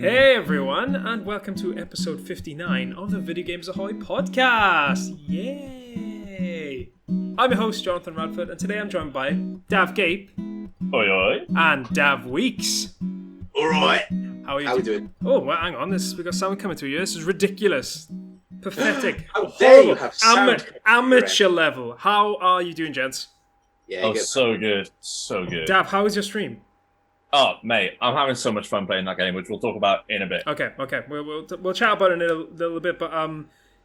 Hey everyone, and welcome to episode 59 of the Video Games Ahoy Podcast. Yay! I'm your host, Jonathan Radford, and today I'm joined by Daf Gape. Oi oi. And Daf Weeks. Alright. How are you How we doing? Oh, well, hang on, we got sound coming through you. This is ridiculous. Pathetic. How dare you have sound amateur level. How are you doing, gents? Yeah, Oh, good. so good. So good. Daf, how was your stream? Oh, mate, I'm having so much fun playing that game, which we'll talk about in a bit. Okay. We'll chat about it in a little bit, but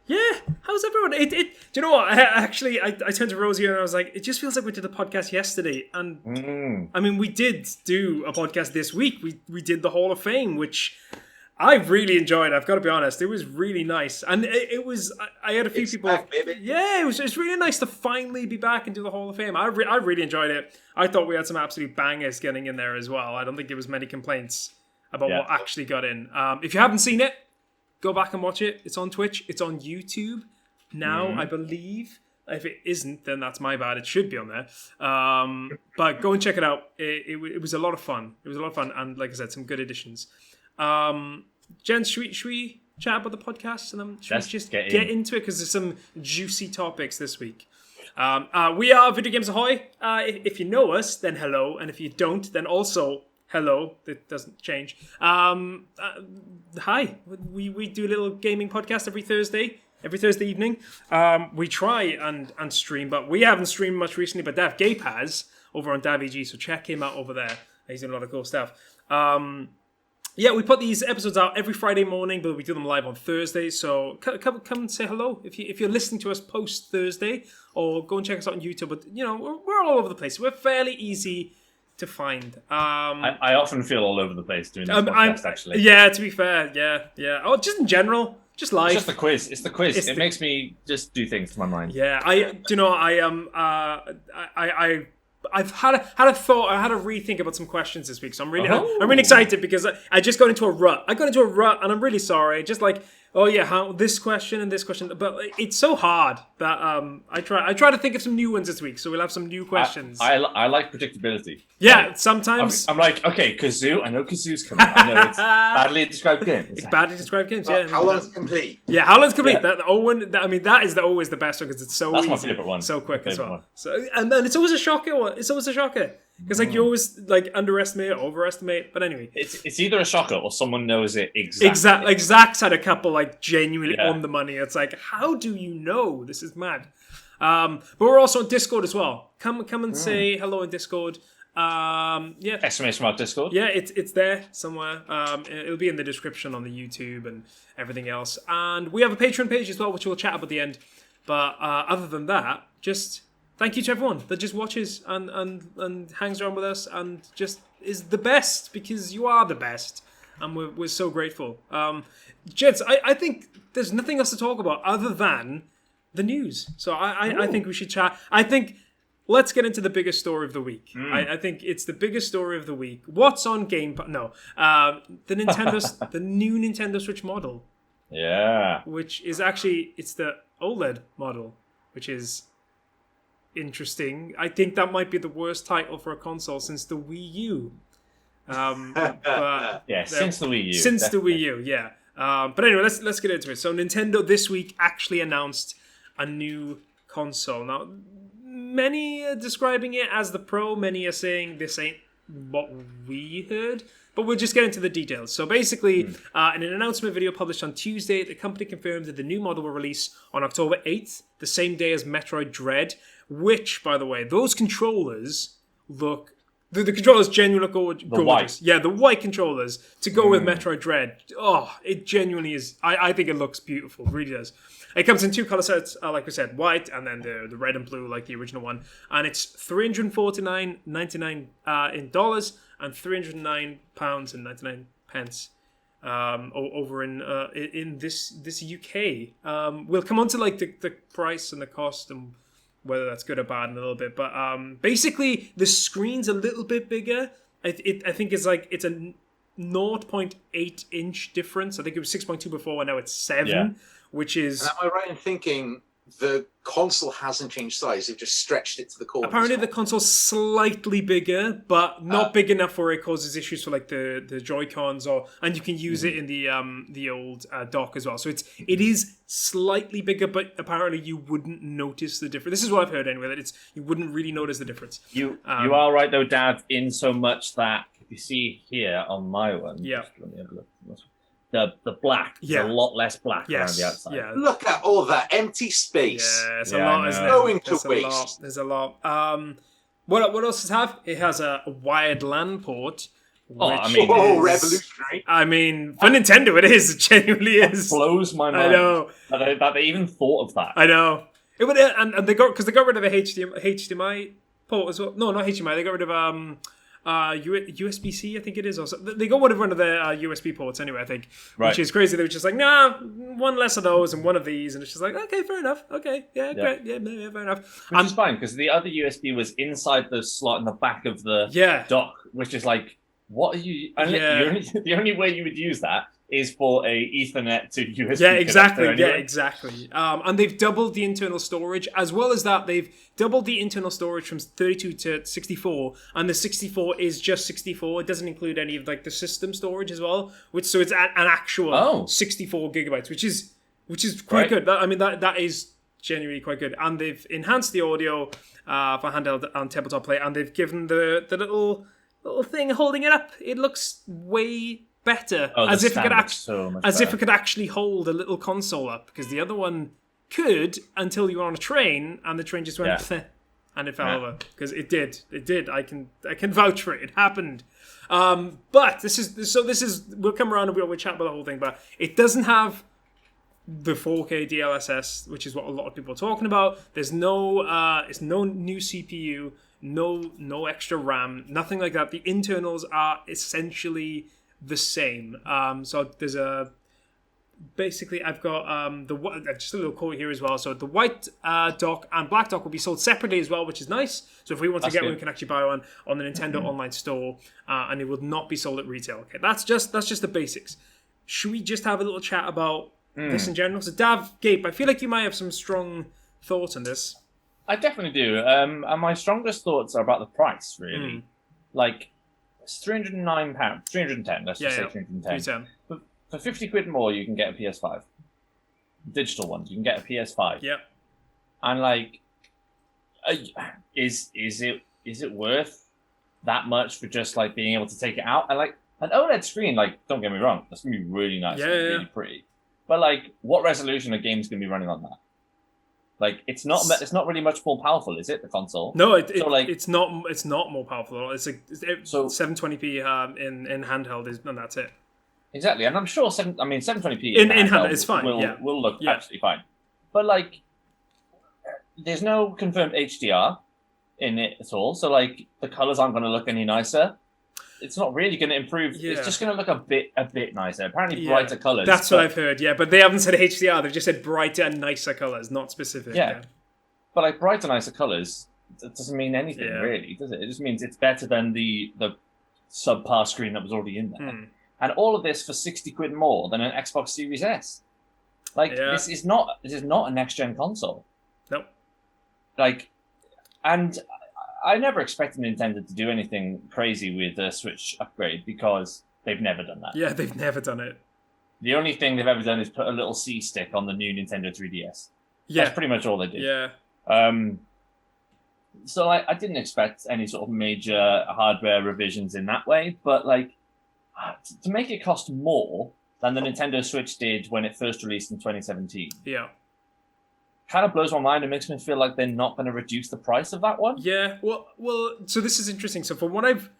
yeah, how's everyone? Do you know what? I turned to Rosie and I was like, it just feels like we did a podcast yesterday, and I mean, we did do a podcast this week. We did the Hall of Fame, which I really enjoyed. I've got to be honest, it was really nice, and it was. I had a few people. Back, baby. Yeah, it's really nice to finally be back and do the Hall of Fame. I really enjoyed it. I thought we had some absolute bangers getting in there as well. I don't think there was many complaints about what actually got in. If you haven't seen it, go back and watch it. It's on Twitch. It's on YouTube now, I believe. If it isn't, then that's my bad. It should be on there. But go and check it out. It was a lot of fun. It was a lot of fun, and like I said, some good additions. Jen, should we chat about the podcast and then should we just get into it, because there's some juicy topics this week. We are Video Games Ahoy. If you know us, then hello, and if you don't, then also hello. That doesn't change. Hi, we do a little gaming podcast every Thursday evening. We try and stream, but we haven't streamed much recently. But Gape has over on DavEG, so check him out over there. He's doing a lot of cool stuff. Yeah, we put these episodes out every Friday morning, but we do them live on Thursday. So come and say hello if you're listening to us post Thursday, or go and check us out on YouTube. But you know, we're all over the place. We're fairly easy to find. I often feel all over the place doing this podcast. Actually, yeah. To be fair, yeah. Oh, just in general, just life. It's just the quiz. It's the quiz. It makes me just do things to my mind. Yeah, I've had a thought. I had a rethink about some questions this week, so I'm really excited, because I just got into a rut. And I'm really sorry. Just like, oh yeah, how this question and this question, but it's so hard that I try to think of some new ones this week. So we'll have some new questions. I like predictability. Yeah, like, sometimes I'm like, okay, Kazoo. I know Kazoo's coming. I know it's badly described game. It's badly described games. Yeah. How long is it complete? Yeah, how long is complete? Yeah. That is always the best one, because it's so That's easy, my favorite one. so quick as well. So and then it's always a shocker. It's always a shocker, because like you always like underestimate or overestimate. But anyway, it's either a shocker or someone knows it exactly. Like Zach's had a couple like genuinely on the money. It's like, how do you know? This is mad. But we're also on Discord as well. Come and say hello in Discord. Yeah. Exclamation mark Discord. Yeah, it's there somewhere. It'll be in the description on the YouTube and everything else. And we have a Patreon page as well, which we'll chat about at the end. But other than that, just thank you to everyone that just watches and hangs around with us and just is the best, because you are the best. And we're so grateful. Gents, I think there's nothing else to talk about other than the news. So I think we should chat. I think let's get into the biggest story of the week. I think it's the biggest story of the week. What's on Game Pass? No. The new Nintendo Switch model. Yeah. Which is actually, it's the OLED model, which is interesting. I think that might be the worst title for a console since the Wii U. But yeah, since the Wii U. Since definitely. the Wii U, yeah. But anyway, let's get into it. So Nintendo this week actually announced a new console. Now, many are describing it as the Pro. Many are saying this ain't what we heard. But we'll just get into the details. So basically, in an announcement video published on Tuesday, the company confirmed that the new model will release on October 8th, the same day as Metroid Dread, which, by the way, those controllers look... The controllers genuinely look gorgeous. White. Yeah, the white controllers to go with Metroid Dread. Oh, it genuinely is. I think it looks beautiful. It really does. It comes in two color sets, like we said, white and then the red and blue, like the original one. And it's $349.99 in dollars and £309.99 over in this UK. We'll come on to like the price and the cost and whether that's good or bad in a little bit, but basically the screen's a little bit bigger. I think it's a 0.8 inch difference. I think it was 6.2 before, and now it's 7, which is. And am I right in thinking the console hasn't changed size. They've just stretched it to the corner. Apparently the console's slightly bigger, but not big enough where it causes issues for like the Joy-Cons, and you can use it in the old dock as well. So it is slightly bigger, but apparently you wouldn't notice the difference. This is what I've heard anyway, that you wouldn't really notice the difference. You are right though, Dav, in so much that if you see here on my one, the black is a lot less black around the outside. Yeah. Look at all that empty space. Yeah, it's a lot, isn't it? Going to There's waste. There's a lot. What else does it have? It has a wired LAN port. Revolutionary. I mean, for Nintendo, it is. It genuinely is. It blows my mind. I know. That they even thought of that. I know. It would, and they got rid of the HDMI port as well. No, not HDMI. They got rid of USB-C, I think it is. Also, they got rid of one of the USB ports anyway, I think. Right. Which is crazy. They were just like, nah, one less of those and one of these, and it's just like, okay, fair enough. Okay, great, yeah, fair enough. Which is fine because the other USB was inside the slot in the back of the dock, which is like, what are you? The only way you would use that is for a Ethernet to USB. Yeah, exactly. Anyway. Yeah, exactly. And they've doubled the internal storage, as well as that they've doubled the internal storage from 32 to 64, and the 64 is just 64. It doesn't include any of like the system storage as well, so it's an actual 64 gigabytes, which is quite good. That is genuinely quite good. And they've enhanced the audio for handheld and tabletop play, and they've given the little thing holding it up. It looks way better, as if it could actually hold a little console up, because the other one could until you were on a train and the train just went and it fell over, because it did. I can vouch for it. It happened. But this is we'll come around and we'll chat about the whole thing, but it doesn't have the 4K DLSS, which is what a lot of people are talking about. There's no new CPU, no extra RAM, nothing like that. The internals are essentially the same. So there's I've got just a little quote here as well. So the white dock and black dock will be sold separately as well, which is nice. So if we want to get one, we can actually buy one on the Nintendo online store, and it will not be sold at retail. Okay, that's just the basics. Should we just have a little chat about this in general? So Gape, I feel like you might have some strong thoughts on this. I definitely do. And my strongest thoughts are about the price, really. Like, it's £309, 310, let's just say 310. For 50 quid more, you can get a PS5. Digital ones, you can get a PS5. Yep. And like, is it worth that much for just like being able to take it out? And like an OLED screen, like, don't get me wrong, that's gonna be really nice, and really pretty. But like, what resolution are games gonna be running on that? Like, it's not really much more powerful, is it? The console? No, it's not more powerful. It's 720p in handheld and that's it. Exactly, and I'm sure 720p in handheld is fine. Will look absolutely fine. But like, there's no confirmed HDR in it at all, so like the colors aren't going to look any nicer. It's not really going to improve. Yeah. It's just going to look a bit nicer. Apparently, brighter colors. That's what I've heard. Yeah, but they haven't said HDR. They've just said brighter and nicer colors, not specific. Yeah. But like brighter, nicer colors, it doesn't mean anything really, does it? It just means it's better than the subpar screen that was already in there. And all of this for 60 quid more than an Xbox Series S. Like, this is not a next gen console. Nope. Like, and I never expected Nintendo to do anything crazy with the Switch upgrade, because they've never done that. Yeah, they've never done it. The only thing they've ever done is put a little C stick on the new Nintendo 3DS. Yeah. That's pretty much all they did. Yeah. So I didn't expect any sort of major hardware revisions in that way, but like, to make it cost more than the Nintendo Switch did when it first released in 2017. Yeah. Kind of blows my mind. It makes me feel like they're not going to reduce the price of that one. Yeah. Well. So this is interesting. So from what I've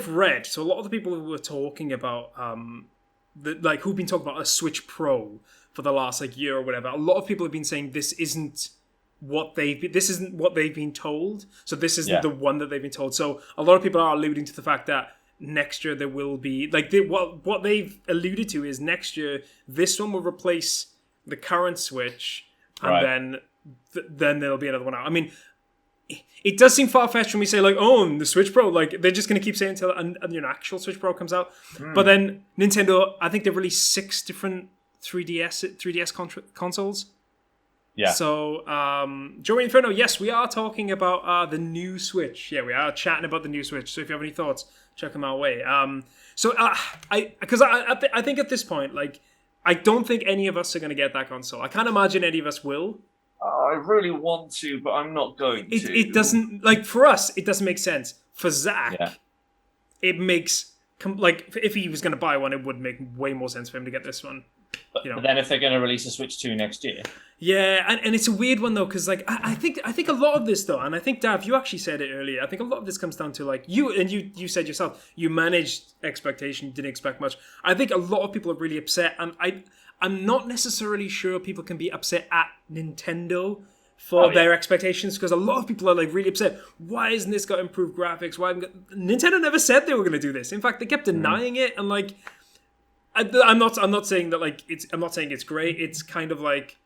read, so a lot of the people who were talking about who've been talking about a Switch Pro for the last like year or whatever, a lot of people have been saying this isn't what they've been told. So this isn't the one that they've been told. So a lot of people are alluding to the fact that next year there will be what they've alluded to is next year this one will replace the current Switch. And then there'll be another one out. I mean, it does seem far-fetched when we say, like, the Switch Pro. Like, they're just going to keep saying until an actual Switch Pro comes out. But then Nintendo, I think they've released 6 different 3DS consoles. Yeah. So, Joey Inferno, yes, we are talking about the new Switch. Yeah, we are chatting about the new Switch. So if you have any thoughts, check them our way. I think at this point, like, I don't think any of us are going to get that console. I can't imagine any of us will. I really want to, but I'm not going to. It doesn't, like, for us, it doesn't make sense. For Zach, it makes, like, if he was going to buy one, it would make way more sense for him to get this one. But then if they're going to release a Switch 2 next year. Yeah, and it's a weird one, though, because, like, I think a lot of this, though, and I think, Dav, you actually said it earlier, I think a lot of this comes down to, like, you said yourself, you managed expectation, didn't expect much. I think a lot of people are really upset, and I'm not necessarily sure people can be upset at Nintendo for their expectations, because a lot of people are, like, really upset. Why isn't this got improved graphics? Nintendo never said they were going to do this. In fact, they kept denying it, and, like, I'm not saying that, like, I'm not saying it's great. It's kind of like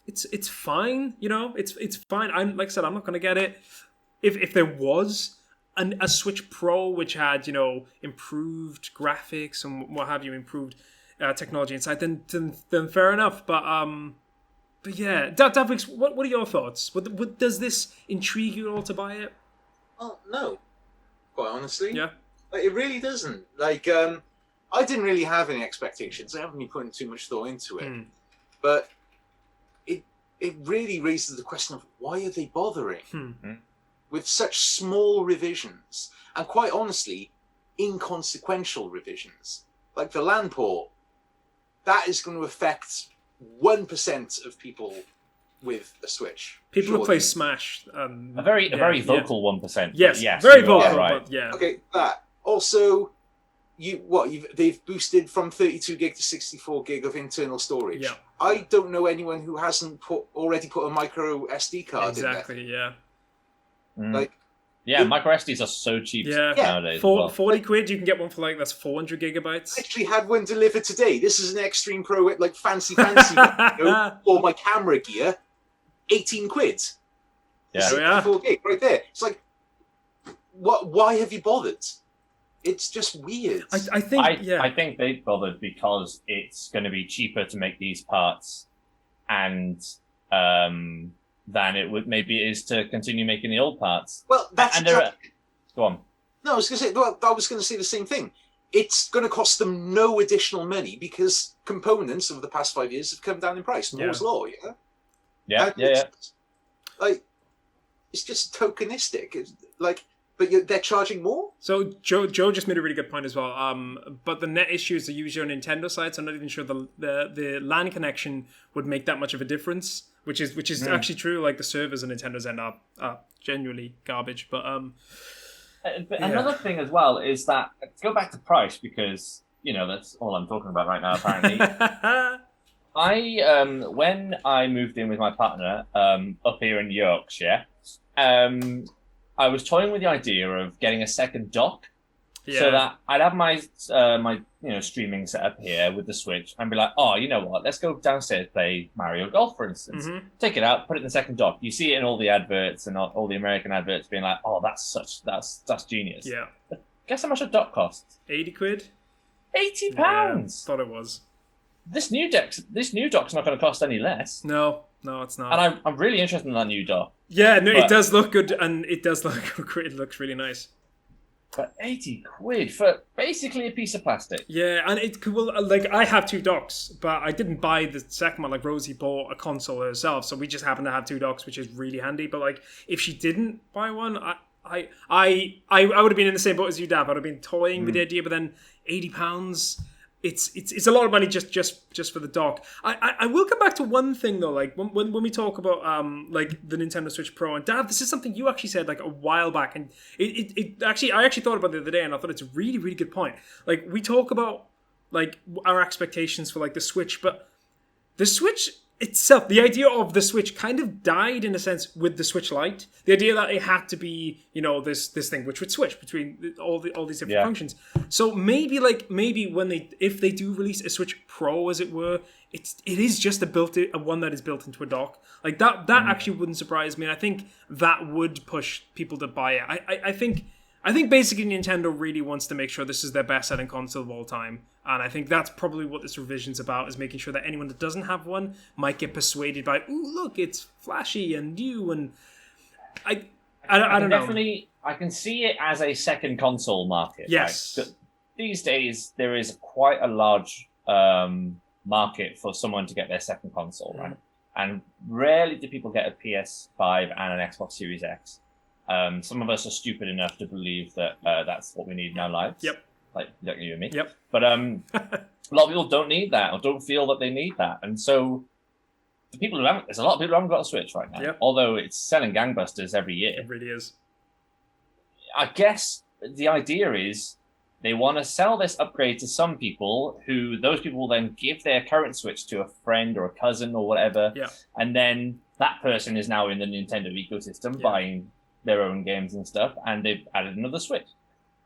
it's fine, you know. It's fine. I'm, like I said, I'm not going to get it. If there was a Switch Pro which had, you know, improved graphics and what have you, improved technology inside, then fair enough. But yeah, Daf Weeks, what are your thoughts? Does this intrigue you at all to buy it? Oh no, quite honestly, yeah. Like, it really doesn't. Like, I didn't really have any expectations. I haven't been putting too much thought into it, but it really raises the question of why are they bothering with such small revisions, and quite honestly, inconsequential revisions, like the LAN port. That is going to affect 1% of people with a Switch. People who play Smash. A very vocal 1%. Yes, yes, very vocal. Right. But yeah. Okay, that also. They've boosted from 32 gig to 64 gig of internal storage. Yeah. I don't know anyone who hasn't already put a micro SD card in there. Exactly, yeah. Like, micro SDs are so cheap nowadays. 40 quid, you can get one for, like, that's 400 gigabytes. I actually had one delivered today. This is an Extreme Pro, like, fancy one, you know, for my camera gear. 18 quid. Yeah. 64 gig right there. It's like, why have you bothered? It's just weird. I think they bothered because it's going to be cheaper to make these parts, and than it would maybe is to continue making the old parts. Well, that's go on. No, I was going to say. Well, I was going to say the same thing. It's going to cost them no additional money because components over the past 5 years have come down in price. Moore's law, Yeah. Like, it's just tokenistic. It's like. But they're charging more? So Joe just made a really good point as well. But the net issue is to use your Nintendo side, so I'm not even sure the LAN connection would make that much of a difference, which is actually true. Like, the servers on Nintendo's end are genuinely garbage. But another thing as well is that, go back to price, because, you know, that's all I'm talking about right now, apparently. When I moved in with my partner up here in Yorkshire, I was toying with the idea of getting a second dock, so that I'd have my streaming set up here with the Switch and be like, oh, you know what? Let's go downstairs, play Mario Golf, for instance. Take it out, put it in the second dock. You see it in all the adverts and all the American adverts, being like, oh, that's genius. Yeah. But guess how much a dock costs? 80 quid. £80. Yeah, thought it was. This new dock's not going to cost any less. No, it's not. And I'm really interested in that new dock. Yeah, no, it does look good, and it does look great. It looks really nice. But 80 quid for basically a piece of plastic. Yeah, and like, I have two docks, but I didn't buy the second one. Like, Rosie bought a console herself, so we just happen to have two docks, which is really handy. But, like, if she didn't buy one, I would have been in the same boat as you, Dav. I would have been toying with the idea, but then £80. It's a lot of money just for the dock. I will come back to one thing though, like when we talk about like the Nintendo Switch Pro, and Dad, this is something you actually said like a while back, and I actually thought about it the other day, and I thought it's a really, really good point. Like, we talk about like our expectations for like the Switch, but the Switch itself, the idea of the Switch kind of died in a sense with the Switch Lite. The idea that it had to be, you know, this thing which would switch between all these different functions. So maybe if they do release a Switch Pro, as it were, it is just a one that is built into a dock. Like that actually wouldn't surprise me, and I think that would push people to buy it. I think I think basically Nintendo really wants to make sure this is their best-selling console of all time. And I think that's probably what this revision's about, is making sure that anyone that doesn't have one might get persuaded by, ooh, look, it's flashy and new, and I don't know. Definitely, I can see it as a second console market. Yes. Right? These days, there is quite a large market for someone to get their second console, right? And rarely do people get a PS5 and an Xbox Series X. Some of us are stupid enough to believe that that's what we need in our lives. Yep. Like you and me. Yep. But a lot of people don't need that or don't feel that they need that. And so the people who haven't, there's a lot of people who haven't got a Switch right now. Yep. Although it's selling gangbusters every year. It really is. I guess the idea is they want to sell this upgrade to some people who those people will then give their current Switch to a friend or a cousin or whatever. Yeah. And then that person is now in the Nintendo ecosystem buying their own games and stuff, and they've added another Switch.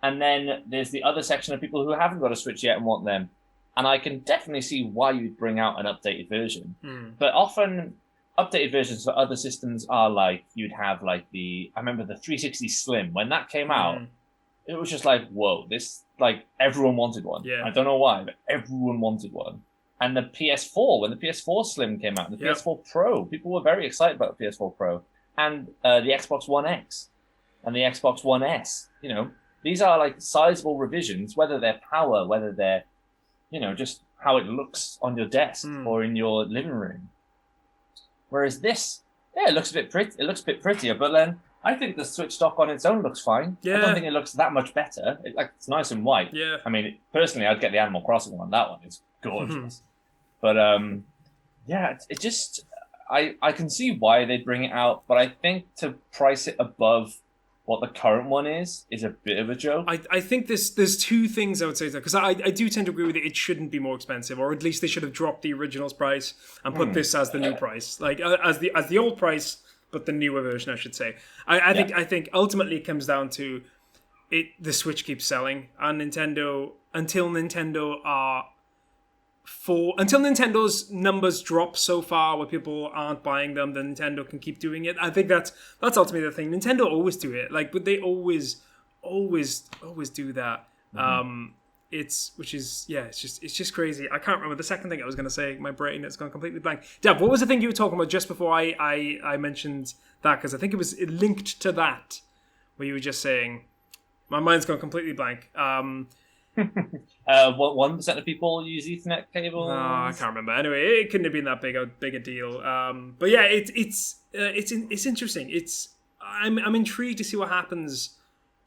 And then there's the other section of people who haven't got a Switch yet and want them. And I can definitely see why you'd bring out an updated version. But often, updated versions for other systems are like, you'd have like I remember the 360 Slim. When that came out, it was just like, whoa, this, like, everyone wanted one. Yeah. I don't know why, but everyone wanted one. And the PS4, when the PS4 Slim came out, the PS4 Pro, people were very excited about the PS4 Pro. And the Xbox One X and the Xbox One S, you know, these are like sizable revisions, whether they're power, whether they're, you know, just how it looks on your desk or in your living room. Whereas this, it looks a bit pretty. It looks a bit prettier, but then I think the Switch dock on its own looks fine. Yeah. I don't think it looks that much better. It's nice and white. Yeah. I mean, personally, I'd get the Animal Crossing one. That one is gorgeous. But it just, I can see why they bring it out, but I think to price it above what the current one is a bit of a joke. I think there's two things I would say, because I do tend to agree with it. It shouldn't be more expensive, or at least they should have dropped the original's price and put this as the new price, like as the old price, but the newer version, I should say. I think ultimately it comes down to it. The Switch keeps selling, and Nintendo until Nintendo's numbers drop so far where people aren't buying them, then Nintendo can keep doing it. I think that's ultimately the thing. Nintendo always do it, but they always do that. It's just crazy. I can't remember the second thing I was going to say. My brain has gone completely blank. Deb, what was the thing you were talking about just before I mentioned that? Because I think it linked to that, where you were just saying, my mind's gone completely blank. 1% of people use Ethernet cables. No, I can't remember. Anyway, it couldn't have been that big a deal. But yeah, it's interesting. I'm intrigued to see what happens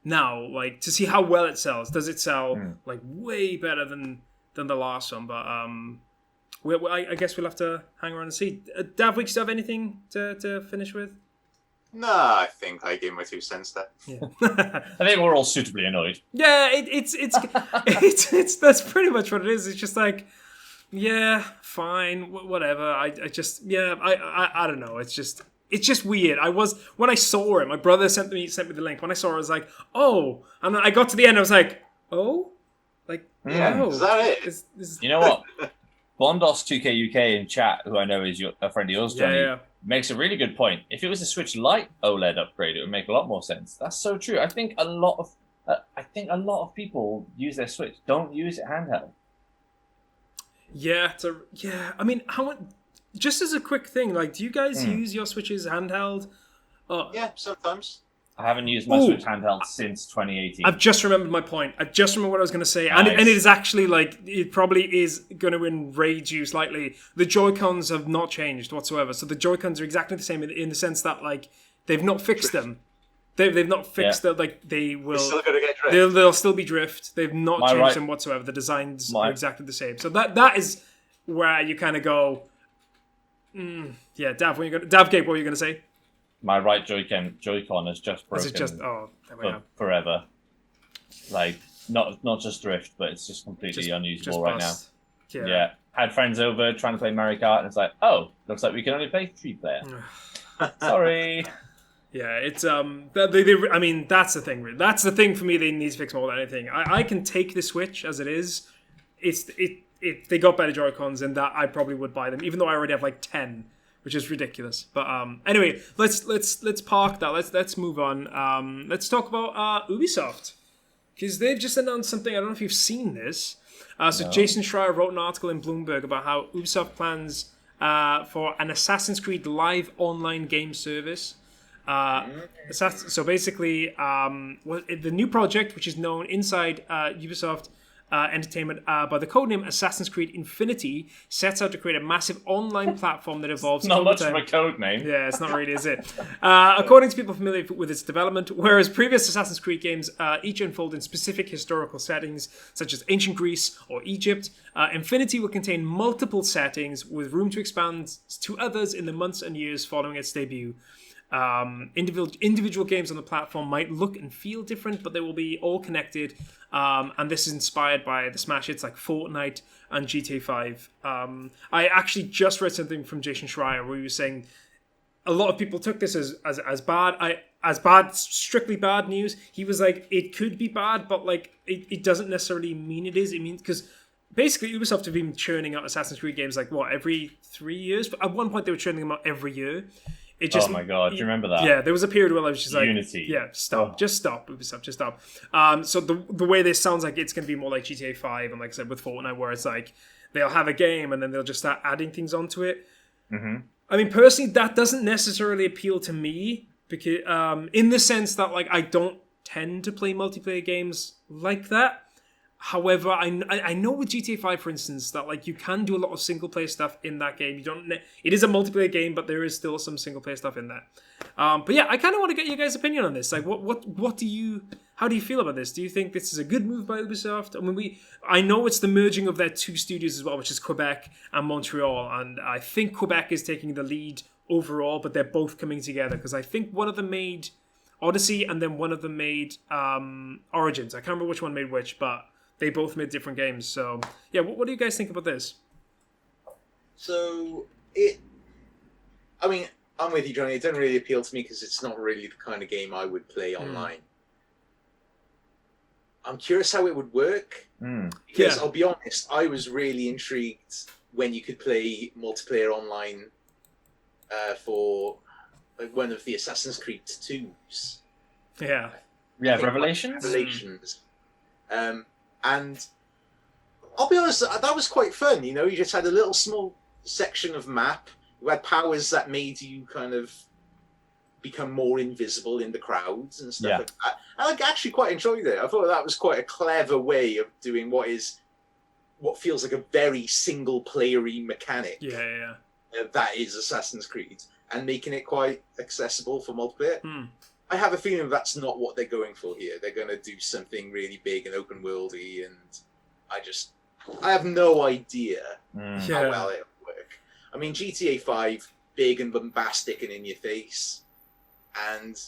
now. Like, to see how well it sells. Does it sell like way better than the last one? But I guess we'll have to hang around and see. Daf Weeks, do you have anything to finish with? No, I think I gave my 2 cents there. Yeah. I think we're all suitably annoyed. Yeah, it's that's pretty much what it is. It's just like, yeah, fine, whatever. I don't know. It's just weird. When I saw it, my brother sent me the link. When I saw it, I was like, oh, and then I got to the end, I was like, oh, like, yeah, is that it? You know what? Bondos 2K UK in chat, who I know is a friend of yours, Jonny, makes a really good point. If it was a Switch Lite OLED upgrade, it would make a lot more sense. That's so true. I think a lot of people use their Switch, don't use it handheld. Yeah, I mean, just as a quick thing, like, do you guys use your Switches handheld? Yeah, sometimes. I haven't used my Switch handheld since 2018. I've just remembered my point. I just remembered what I was going to say. Nice. And it is actually, like, it probably is going to enrage you slightly. The Joy-Cons have not changed whatsoever. So the Joy-Cons are exactly the same in the sense that, like, they've not fixed them. They've not fixed that, like, they will... They're still going to get drift. They'll still be drift. They've not changed them whatsoever. The designs are exactly the same. So that is where you kind of go... yeah, Gape, what are you going to say? My right Joy-Con is just broken. Is it just forever? Like, not just drift, but it's just completely unusable right now. Yeah. Had friends over trying to play Mario Kart, and it's like, oh, looks like we can only play 3-player. Sorry. Yeah, it's I mean, that's the thing. That's the thing for me. They need to fix more than anything. I can take the Switch as it is. If they got better Joy-Cons, and that I probably would buy them, even though I already have like 10. which is ridiculous. But anyway, let's park that. Let's move on. Let's talk about Ubisoft, because they've just announced something. I don't know if you've seen this. No. Jason Schreier wrote an article in Bloomberg about how Ubisoft plans for an Assassin's Creed live online game service. So basically, the new project, which is known inside Ubisoft Entertainment by the codename Assassin's Creed Infiniti, sets out to create a massive online platform that evolves. Not much of a code name. Yeah, it's not really, is it? According to people familiar with its development, whereas previous Assassin's Creed games each unfold in specific historical settings, such as ancient Greece or Egypt, Infiniti will contain multiple settings with room to expand to others in the months and years following its debut. Individual games on the platform might look and feel different, but they will be all connected. And this is inspired by the smash hits like Fortnite and GTA 5. I actually just read something from Jason Schreier where he was saying a lot of people took this as bad, strictly bad news. He was like, it could be bad, but like it doesn't necessarily mean it is. It means because basically Ubisoft have been churning out Assassin's Creed games like every 3 years. But at one point they were churning them out every year. Oh my god, do you remember that? Yeah, there was a period where I was just like, Unity. Yeah, stop. Just stop, Ubisoft, just stop. So the way this sounds like it's going to be more like GTA 5 and like I said with Fortnite, where it's like they'll have a game and then they'll just start adding things onto it. Mm-hmm. I mean, personally, that doesn't necessarily appeal to me because in the sense that like I don't tend to play multiplayer games like that. However, I know with GTA 5, for instance, that like you can do a lot of single player stuff in that game. It is a multiplayer game, but there is still some single player stuff in there. But yeah, I kind of want to get your guys' opinion on this. Like, how do you feel about this? Do you think this is a good move by Ubisoft? I mean, I know it's the merging of their two studios as well, which is Quebec and Montreal, and I think Quebec is taking the lead overall, but they're both coming together because I think one of them made Odyssey and then one of them made Origins. I can't remember which one made which, but they both made different games. So, yeah, what do you guys think about this? So, I'm with you, Johnny. It doesn't really appeal to me because it's not really the kind of game I would play online. I'm curious how it would work. Because I'll be honest, I was really intrigued when you could play multiplayer online for like one of the Assassin's Creed 2s. Yeah. Yeah, Revelations? Revelations. And I'll be honest, that was quite fun. You know, you just had a little small section of map. You had powers that made you kind of become more invisible in the crowds and stuff like that. And I actually quite enjoyed it. I thought that was quite a clever way of doing what feels like a very single-player-y mechanic. Yeah. That is Assassin's Creed, and making it quite accessible for multiplayer. I have a feeling that's not what they're going for here. They're going to do something really big and open worldy, and I have no idea how well it'll work. I mean, GTA 5, big and bombastic and in your face, and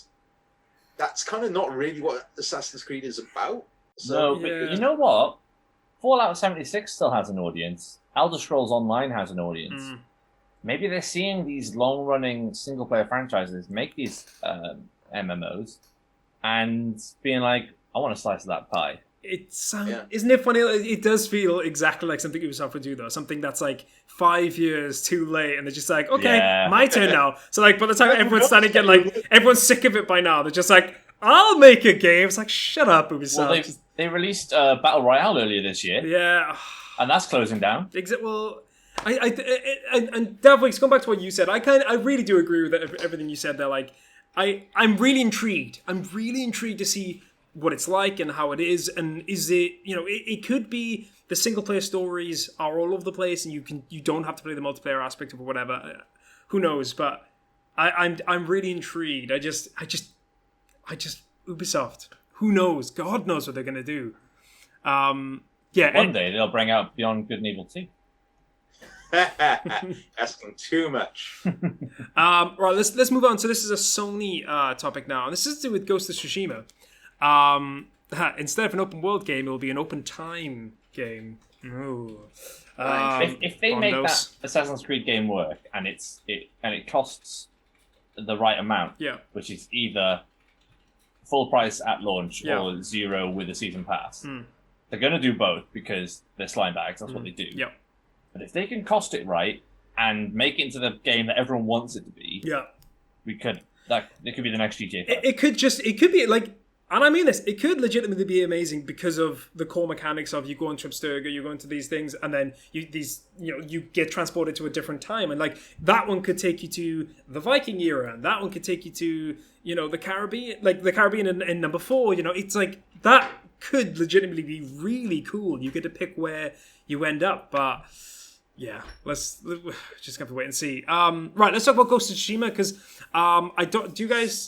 that's kind of not really what Assassin's Creed is about. So, no, but you know what? Fallout 76 still has an audience. Elder Scrolls Online has an audience. Maybe they're seeing these long-running single-player franchises make these MMOs and being like, I want a slice of that pie. Isn't it funny? It does feel exactly like something Ubisoft would do, though. Something that's like 5 years too late, and they're just like, okay, my turn now. So like, by the time everyone's starting to get like, everyone's sick of it by now. They're just like, I'll make a game. It's like, shut up, Ubisoft. Well, they released Battle Royale earlier this year. Yeah, and that's closing down. Well, and Daf Weeks, going back to what you said, I really do agree with everything you said there. Like, I'm really intrigued. I'm really intrigued to see what it's like and how it is, and is it, it could be the single player stories are all over the place, and you don't have to play the multiplayer aspect of it or whatever. Who knows? But I'm really intrigued. I just Ubisoft. Who knows? God knows what they're gonna do. One day they'll bring out Beyond Good and Evil 2. Asking too much. Right, let's move on. So this is a Sony topic now, and this is to do with Ghost of Tsushima. Instead of an open world game, it will be an open time game. If they make that Assassin's Creed game work and it costs the right amount, which is either full price at launch or zero with a season pass, they're going to do both because they're slime bags. That's what they do. Yep. But if they can cost it right, and make it into the game that everyone wants it to be, it could be the next GTA 5. It could be like, and I mean this, it could legitimately be amazing because of the core mechanics of you go into Abstergo, you go into these things, and then you get transported to a different time, and like that one could take you to the Viking era, and that one could take you to the Caribbean, like the Caribbean in number 4. It's like that could legitimately be really cool. You get to pick where you end up, but. Yeah, let's just have to wait and see. Right, let's talk about Ghost of Tsushima because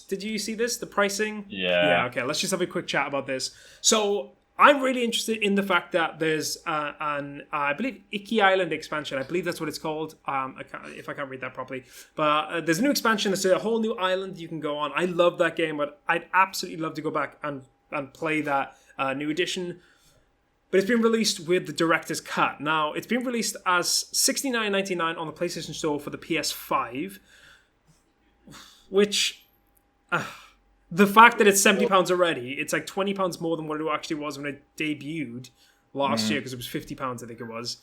did you see this? The pricing? Yeah. Okay, let's just have a quick chat about this. So I'm really interested in the fact that there's I believe Iki Island expansion. I believe that's what it's called. If I can't read that properly, but there's a new expansion. There's a whole new island you can go on. I love that game, but I'd absolutely love to go back and play that new edition. But it's been released with the director's cut. Now, it's been released as $69.99 on the PlayStation Store for the PS5, which, the fact that it's £70 already, it's like £20 more than what it actually was when it debuted last year, because it was £50, I think it was,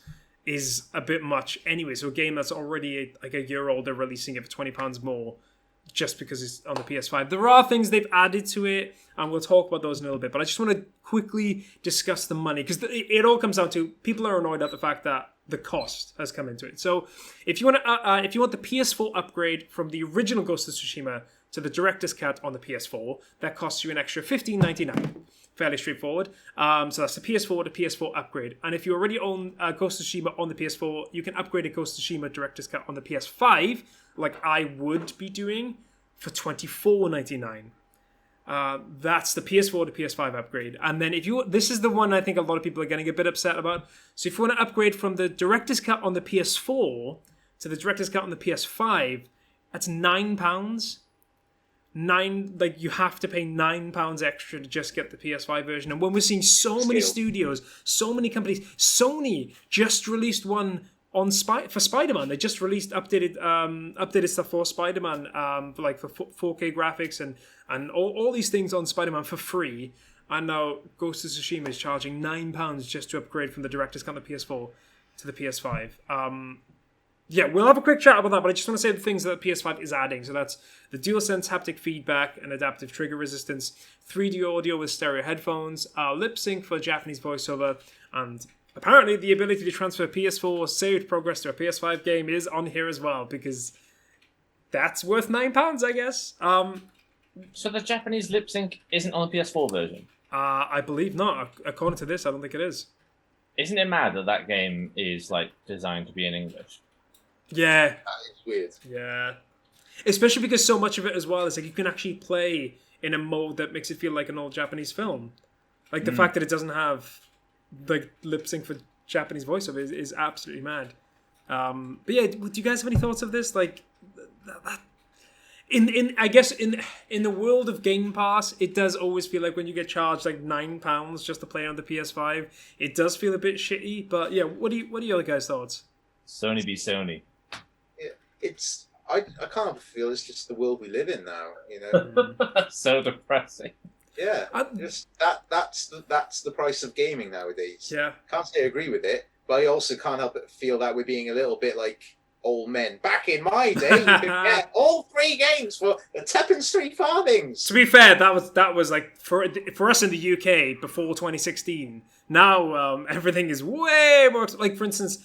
is a bit much anyway. So a game that's already like a year old, they're releasing it for £20 more just because it's on the PS5. There are things they've added to it, and we'll talk about those in a little bit. But I just want to quickly discuss the money, because it all comes down to people are annoyed at the fact that the cost has come into it. So if you want the PS4 upgrade from the original Ghost of Tsushima to the director's cut on the PS4, that costs you an extra $15.99. Fairly straightforward. So that's the PS4 to PS4 upgrade. And if you already own Ghost of Tsushima on the PS4, you can upgrade a Ghost of Tsushima director's cut on the PS5, like I would be doing, for $24.99. That's the PS4 to PS5 upgrade. And then this is the one I think a lot of people are getting a bit upset about. So if you want to upgrade from the director's cut on the PS4 to the director's cut on the PS5, that's £9. You have to pay £9 extra to just get the PS5 version. And when we're seeing so many studios, so many companies, Sony just released one for Spider-Man. They just released updated stuff for Spider-Man, for 4K graphics and all these things on Spider-Man for free. And now Ghost of Tsushima is charging £9 just to upgrade from the director's cut on the PS4 to the PS5. Yeah, we'll have a quick chat about that, but I just want to say the things that the PS5 is adding. So that's the DualSense haptic feedback and adaptive trigger resistance, 3D audio with stereo headphones, lip sync for Japanese voiceover, and apparently the ability to transfer PS4 saved progress to a PS5 game is on here as well, because that's worth £9, I guess. So the Japanese lip sync isn't on the PS4 version? I believe not. According to this, I don't think it is. Isn't it mad that game is designed to be in English? Yeah. That is weird. Yeah. Especially because so much of it as well is you can actually play in a mode that makes it feel like an old Japanese film. Like the fact that it doesn't have lip sync for Japanese voiceover is absolutely mad. But yeah, do you guys have any thoughts of this? I guess in the world of Game Pass, it does always feel like when you get charged £9 just to play on the PS5, it does feel a bit shitty. But yeah, what are your guys' thoughts? Sony be Sony. I kind of feel it's just the world we live in now, So depressing. Yeah, that's the price of gaming nowadays. Yeah, can't say I agree with it, but I also can't help but feel that we're being a little bit like old men. Back in my day, you could get all 3 games for a tuppence 3 farthings. To be fair, that was for us in the UK before 2016. Now everything is way more. For instance,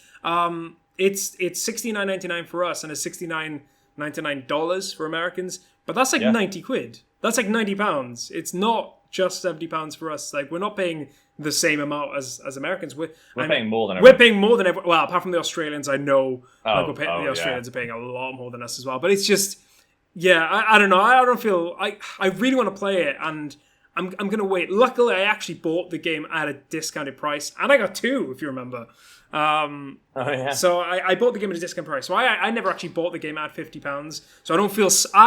it's $69.99 for us and it's $69.99 for Americans, but that's £90. That's £90. It's not just £70 for us. We're not paying the same amount as Americans. We're paying more than everyone. We're paying more than everyone. Well, apart from the Australians, I know the Australians are paying a lot more than us as well. But it's just, I don't know. I don't feel I really want to play it, and I'm gonna wait. Luckily, I actually bought the game at a discounted price, and I got 2, if you remember. So I bought the game at a discount price. So I never actually bought the game at £50. So I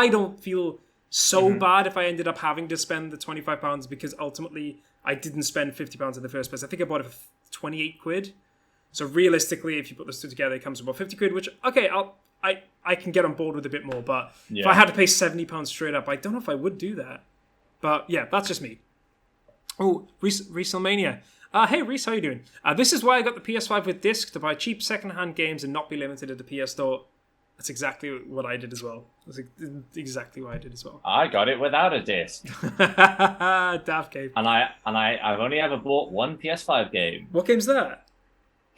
don't feel so bad if I ended up having to spend the £25, because ultimately I didn't spend £50 in the first place. I think I bought it for £28. So realistically, if you put those two together, it comes to about £50, which I can get on board with a bit more. But if I had to pay £70 straight up, I don't know if I would do that. But yeah, that's just me. Oh, WrestleMania. Hey, Reese, how you doing? This is why I got the PS5 with disc, to buy cheap second-hand games and not be limited to the PS Store. That's exactly what I did as well. That's exactly what I did as well. I got it without a disc. Daf Gape. And I've only ever bought one PS5 game. What game's that?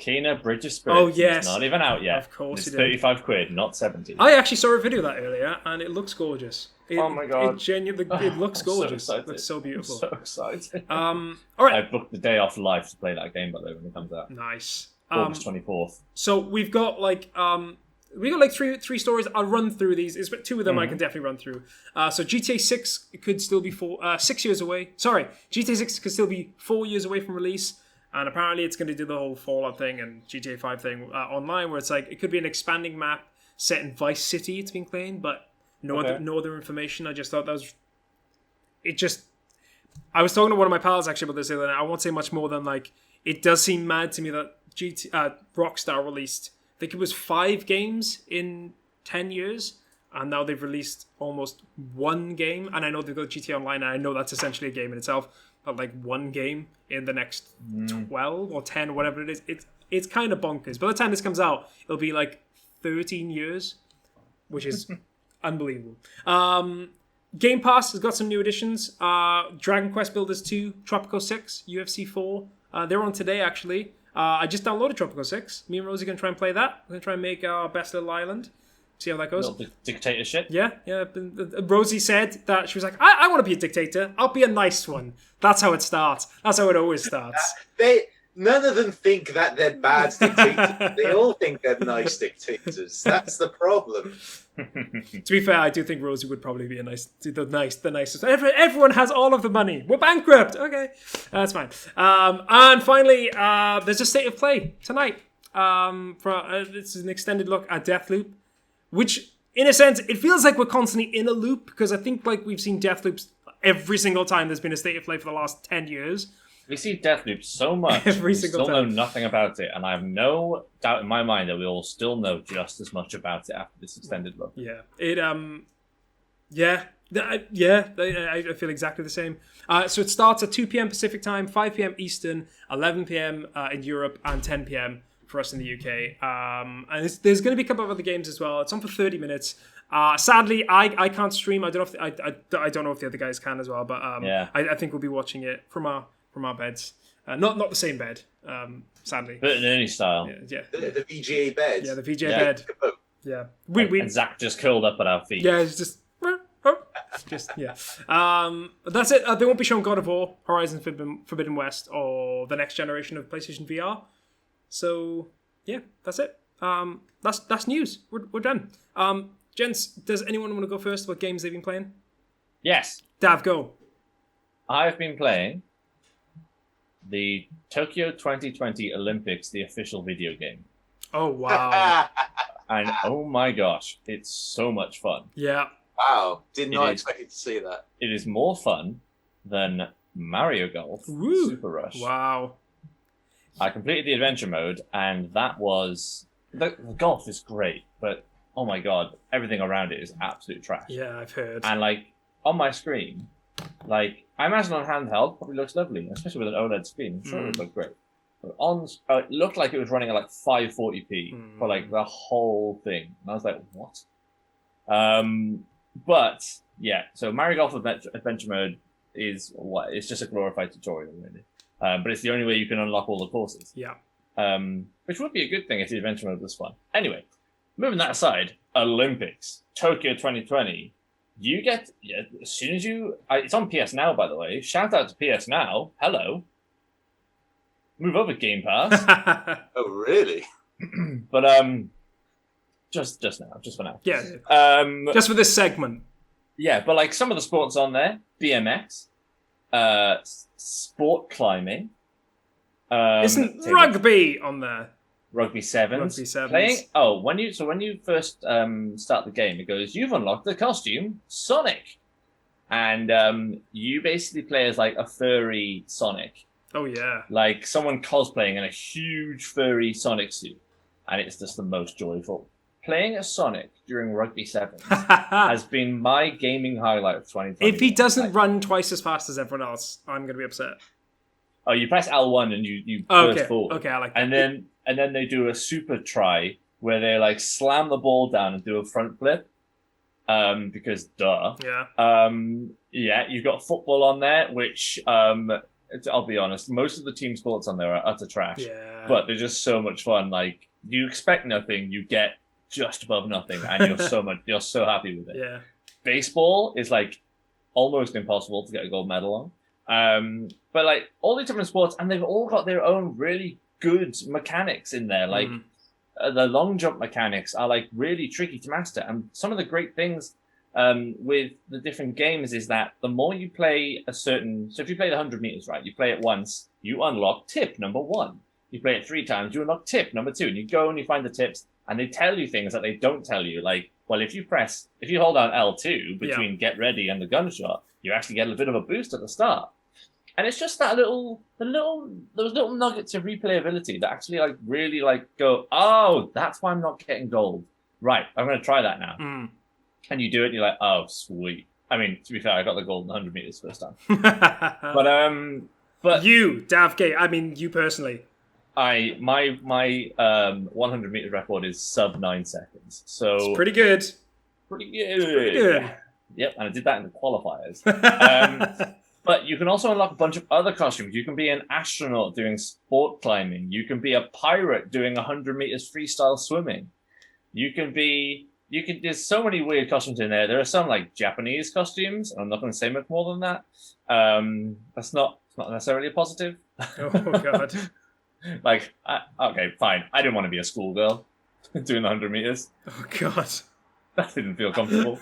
Kena Bridge of Spirits. Oh, yes. It's not even out yet. Of course it's you did. £35, not 70. I actually saw a video of that earlier, and it looks gorgeous. Oh my God. It genuinely, it looks gorgeous. So It looks so beautiful. I'm so excited. All right. I booked the day off live to play that game, by the way, when it comes out. Nice. August 24th. So we've got three stories. I'll run through these. But two of them I can definitely run through. So GTA 6 could still be 6 years away. Sorry, GTA 6 could still be 4 years away from release. And apparently it's going to do the whole Fallout thing and GTA 5 thing online, where it's like it could be an expanding map set in Vice City. It's been claimed, but no other information. I just thought that was I was talking to one of my pals actually about this the other night. I won't say much more than it does seem mad to me that Rockstar released, I think it was 5 games in 10 years, and now they've released almost one game. And I know they've got GTA Online, and I know that's essentially a game in itself, but one game in the next 12 or 10, whatever it is. It's kind of bonkers. By the time this comes out, it'll be 13 years, which is unbelievable. Game Pass has got some new additions. Dragon Quest Builders 2, Tropico 6, UFC 4. They're on today, actually. I just downloaded Tropico 6. Me and Rosie are going to try and play that. We're going to try and make our best little island. See how that goes. Little dictator shit. Yeah. Rosie said that she was like, I want to be a dictator. I'll be a nice one. That's how it starts. That's how it always starts. None of them think that they're bad dictators. They all think they're nice dictators. That's the problem. To be fair, I do think Rosie would probably be the nicest. Everyone has all of the money. We're bankrupt. Okay, that's fine. And finally, there's a state of play tonight. This is an extended look at Deathloop, which, in a sense, it feels like we're constantly in a loop, because I think we've seen Deathloops every single time there's been a state of play for the last 10 years. We see Deathloop so much, every we single still time. know nothing about it, and I have no doubt in my mind that we will still know just as much about it after this extended look. Yeah, I feel exactly the same. So it starts at 2 p.m. Pacific time, 5 p.m. Eastern, 11 p.m. In Europe, and 10 p.m. for us in the UK. And there's going to be a couple of other games as well. It's on for 30 minutes. Sadly, I can't stream. I don't know if I don't know if the other guys can as well. But I think we'll be watching it from our beds. Not the same bed, sadly. But in any style. Yeah. The VGA bed. Yeah, the VGA bed. Yeah. And Zach just curled up at our feet. Yeah, it's just yeah. But that's it. They won't be showing God of War, Horizon Forbidden West, or the next generation of PlayStation VR. So yeah, that's it. That's news. We're done. Gents, does anyone want to go first about games they've been playing? Yes. Dav, go. I've been playing the Tokyo 2020 Olympics, the official video game. Oh, wow. And oh my gosh, it's so much fun. Yeah. Wow. Did not expect you to see that. It is more fun than Mario Golf Super Rush. Wow. I completed the adventure mode, and that was... The golf is great, but oh my god, everything around it is absolute trash. Yeah, I've heard. And on my screen, I imagine on handheld, probably looks lovely, especially with an OLED screen. I'm sure it would look great. But it looked like it was running at 540p for the whole thing. And I was like, what? But yeah, so Mario Golf Adventure Mode is what? It's just a glorified tutorial, really. But it's the only way you can unlock all the courses. Yeah. Which would be a good thing if the adventure mode was fun. Anyway, moving that aside, Olympics, Tokyo 2020. You get, as soon as you... it's on PS Now, by the way. Shout out to PS Now. Hello. Move over, Game Pass. Oh, really? But, just for now. Yeah. Just for this segment. Yeah, but some of the sports on there, BMX, sport climbing. Isn't rugby on there? Rugby sevens. Rugby sevens. Playing. When you first start the game, it goes, you've unlocked the costume Sonic, and you basically play as a furry Sonic. Oh yeah. Someone cosplaying in a huge furry Sonic suit, and it's just the most joyful. Playing as Sonic during Rugby Sevens has been my gaming highlight of 2020. If he doesn't run twice as fast as everyone else, I'm going to be upset. Oh, you press L1 and you burst forward. Okay, I like that. And then they do a super try where they like slam the ball down and do a front flip. Because duh. Yeah. Yeah, you've got football on there, which I'll be honest, most of the team sports on there are utter trash. Yeah. But they're just so much fun. Like, you expect nothing, you get just above nothing, and you're so happy with it. Yeah. Baseball is like almost impossible to get a gold medal on. But like all these different sports, and they've all got their own really good mechanics in there. Like the long jump mechanics are like really tricky to master. And some of the great things with the different games is that the more you play so if you play the 100 meters, right, you play it once, you unlock tip number 1. You play it 3 times, you unlock tip number 2, and you go and you find the tips, and they tell you things that they don't tell you. Like, well, if you hold down L2 between get ready and the gunshot, you actually get a bit of a boost at the start. And it's just that those little nuggets of replayability that actually like really like go, oh, that's why I'm not getting gold. Right, I'm going to try that now. And you do it, and you're like, oh, sweet. I mean, to be fair, I got the gold in 100 meters first time. But you, Daf Gape, I mean, you personally. My 100 meter record is sub 9 seconds. So it's pretty good. Pretty good. Yep, and I did that in the qualifiers. But you can also unlock a bunch of other costumes. You can be an astronaut doing sport climbing. You can be a pirate doing 100 meters freestyle swimming. There's so many weird costumes in there. There are some like Japanese costumes, and I'm not going to say much more than that. That's not necessarily a positive. Oh God. Okay, fine. I didn't want to be a schoolgirl doing 100 meters. Oh God. That didn't feel comfortable.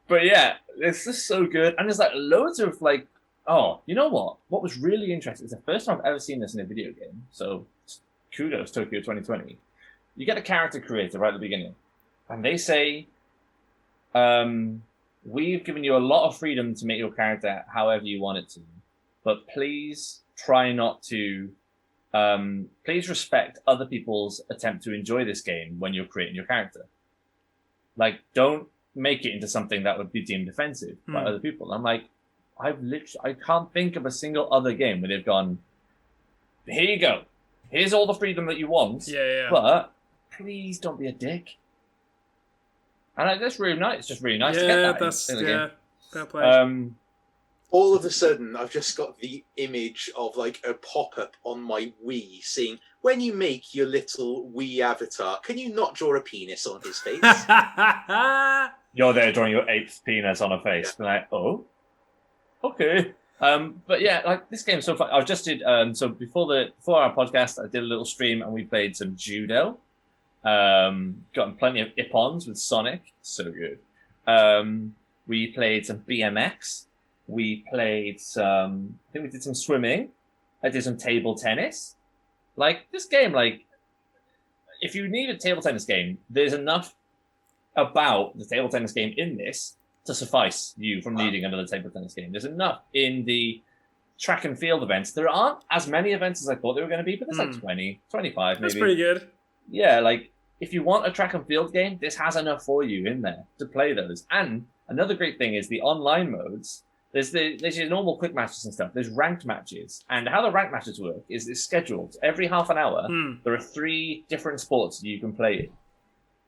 But yeah, it's just so good. And there's like loads of like, oh, you know what? What was really interesting, it's the first time I've ever seen this in a video game. So kudos, Tokyo 2020. You get a character creator right at the beginning. And they say, we've given you a lot of freedom to make your character however you want it to. But please try not to, please respect other people's attempt to enjoy this game when you're creating your character. Like, don't make it into something that would be deemed offensive by other people. I'm like, I can't think of a single other game where they've gone, here you go. Here's all the freedom that you want. Yeah. But please don't be a dick. And that's really nice. It's just really nice to get that in the game. Fair play. All of a sudden, I've just got the image of like a pop-up on my Wii saying, when you make your little Wii avatar, can you not draw a penis on his face? You're there drawing your 8th penis on a face. Yeah. Like, oh, okay. But yeah, like this game so far, I just did, so before our podcast, I did a little stream and we played some judo. Gotten plenty of ippons with Sonic. So good. We played some BMX. We played I think we did some swimming. I did some table tennis. Like, this game, like, if you need a table tennis game, there's enough about the table tennis game in this to suffice you from needing another table tennis game. There's enough in the track and field events. There aren't as many events as I thought there were going to be, but there's like 20, 25 maybe. That's pretty good. Yeah, like, if you want a track and field game, this has enough for you in there to play those. And another great thing is the online modes. There's your normal quick matches and stuff. There's ranked matches. And how the ranked matches work is it's scheduled. Every half an hour, there are 3 different sports you can play in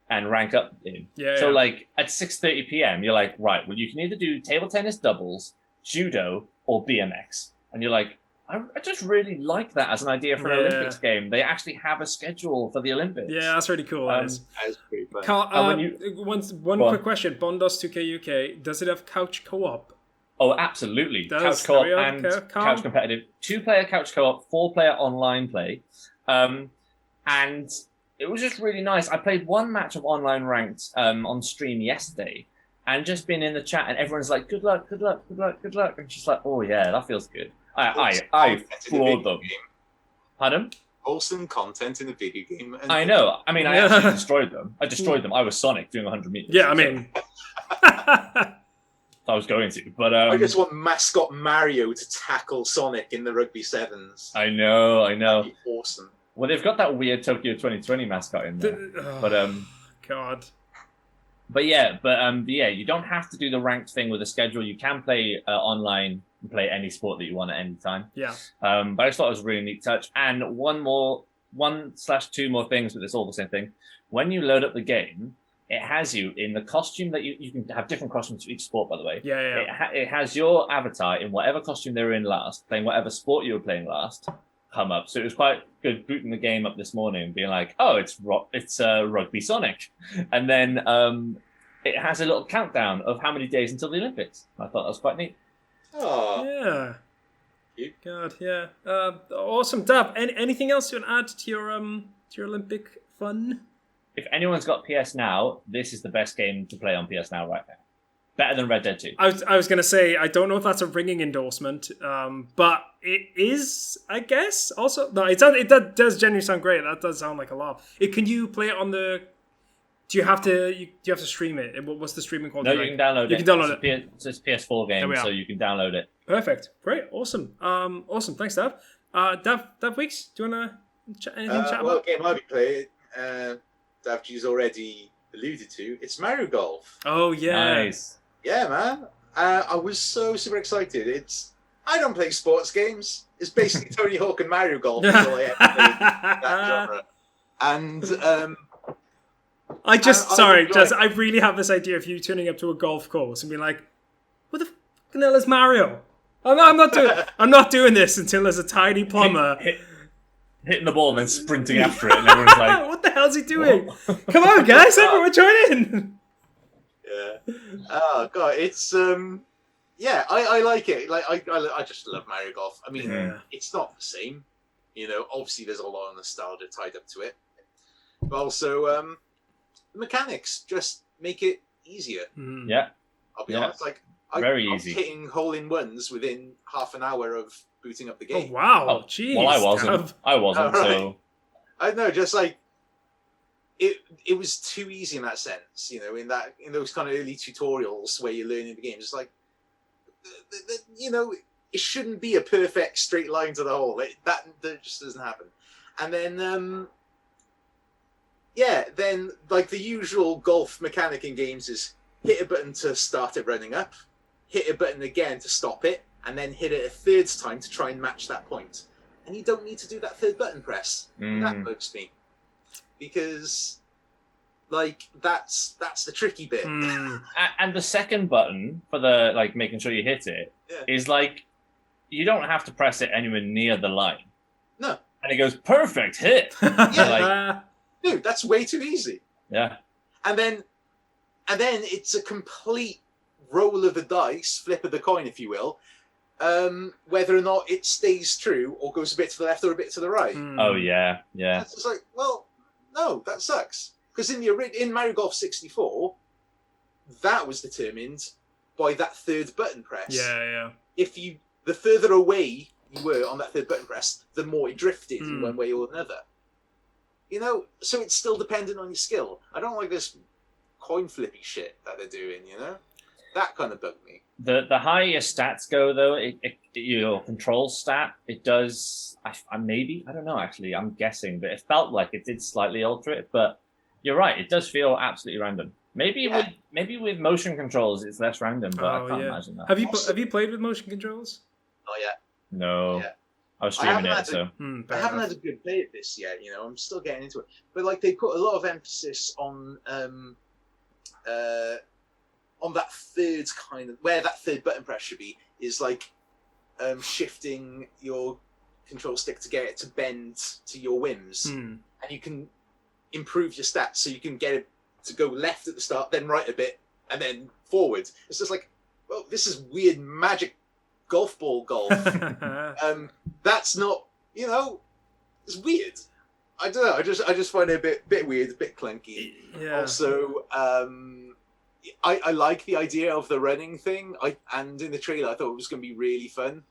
and rank up in. So like at 6:30 p.m., you're like, right, well, you can either do table tennis doubles, judo, or BMX. And you're like, I just really like that as an idea for an Olympics game. They actually have a schedule for the Olympics. Yeah, that's really cool. That is pretty fun. Carl, one quick question. Bondos 2K UK, does it have couch co-op? Oh, absolutely. Couch co-op and couch competitive. 2-player couch co-op, 4-player online play. And it was just really nice. I played one match of online ranked on stream yesterday and just been in the chat and everyone's like, good luck, good luck, good luck, good luck. And she's like, oh yeah, that feels good. I floored them. Pardon? Wholesome content in the video game. I know. I mean, I actually destroyed them. I destroyed them. I was Sonic doing 100 meters. Yeah, I mean... I was going to, but I just want mascot Mario to tackle Sonic in the Rugby Sevens. I know. That'd be awesome. Well, they've got that weird Tokyo 2020 mascot in there, God. But yeah, you don't have to do the ranked thing with a schedule. You can play online and play any sport that you want at any time. Yeah. But I just thought it was a really neat touch. And 1/2 more things, but it's all the same thing. When you load up the game, it has you in the costume that you can have different costumes for each sport, by the way. Yeah. It has your avatar in whatever costume they were in last, playing whatever sport you were playing last, come up. So it was quite good booting the game up this morning and being like, oh, it's Rugby Sonic. And then it has a little countdown of how many days until the Olympics. I thought that was quite neat. Oh. Yeah. God, yeah. Awesome. Daf, anything else you want to add to your Olympic fun? If anyone's got PS Now, this is the best game to play on PS Now right now. Better than Red Dead 2. I was going to say, I don't know if that's a ringing endorsement, but it is, I guess. Also, no, it does genuinely sound great. That does sound like a lot. Can you play it on the... Do you have to stream it? What's the streaming quality? No, you can download it. You can download it. It's a PS4 game, so you can download it. Perfect. Great. Awesome. Awesome. Thanks, Daf. Daf Weeks, do you want to chat about? Well, the game I'll be playing, Dav G's already alluded to, it's Mario Golf. Oh, yeah. Nice. Yeah, man. I was so super excited. I don't play sports games. It's basically Tony Hawk and Mario Golf is all I ever played that genre. And I really have this idea of you turning up to a golf course and being like, "What the fucking hell is Mario? I'm not doing this until there's a tiny plumber hitting the ball and then sprinting after it, and everyone's like, what the hell's he doing? Come on, guys, everyone join in." Yeah. Oh god, it's I like it. Like I just love Mario Golf. I mean, it's not the same. Obviously there's a lot of nostalgia tied up to it. But also the mechanics just make it easier. Yeah. I'll be honest, I'm hitting hole-in-ones within half an hour of booting up the game. Oh wow. Jeez. Well, I wasn't, right. so I know, just like it was too easy in that sense, in those kind of early tutorials where you're learning the game. It's like, it shouldn't be a perfect straight line to the hole. That just doesn't happen. And then, then like the usual golf mechanic in games is hit a button to start it running up, hit a button again to stop it, and then hit it a third time to try and match that point. And you don't need to do that third button press. That bugs me. Because, that's the tricky bit. And the second button for the making sure you hit it is you don't have to press it anywhere near the line. No. And it goes perfect hit. Dude, that's way too easy. Yeah. And then it's a complete roll of the dice, flip of the coin, if you will, whether or not it stays true or goes a bit to the left or a bit to the right. Oh yeah. It's just like, well, no, that sucks. Because in Mario Golf 64, that was determined by that third button press. Yeah. The further away you were on that third button press, the more it drifted in one way or another. So it's still dependent on your skill. I don't like this coin flippy shit that they're doing. That kind of bugged me. The higher your stats go, though, your control stat, it does. I don't know. Actually, I'm guessing, but it felt like it did slightly alter it. But you're right; it does feel absolutely random. Maybe with motion controls, it's less random. But I can't imagine that. Have you played with motion controls? Not yet. No. Yeah. I was streaming it, so I haven't had a good play at this yet. I'm still getting into it. But they put a lot of emphasis on that third kind of where that third button press should be is shifting your control stick to get it to bend to your whims, and you can improve your stats so you can get it to go left at the start, then right a bit, and then forward. It's just this is weird magic golf ball golf. That's not, it's weird. I don't know. I just find it a bit weird, a bit clunky. Yeah. Also, I like the idea of the running thing. And in the trailer, I thought it was going to be really fun.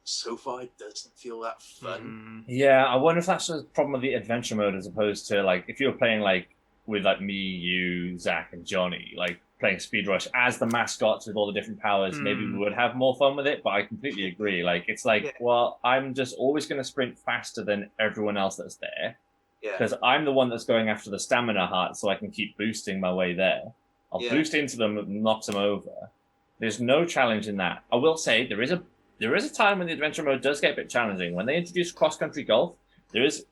So far, it doesn't feel that fun. Yeah, I wonder if that's a problem with the adventure mode as opposed to if you were playing with me, you, Zach, and Jonny, playing Speed Rush as the mascots with all the different powers, maybe we would have more fun with it. But I completely agree. Well, I'm just always going to sprint faster than everyone else that's there. Because I'm the one that's going after the stamina heart, so I can keep boosting my way there. I'll boost into them and knock them over. There's no challenge in that. I will say there is a there is a time when the adventure mode does get a bit challenging. When they introduce cross-country golf, there's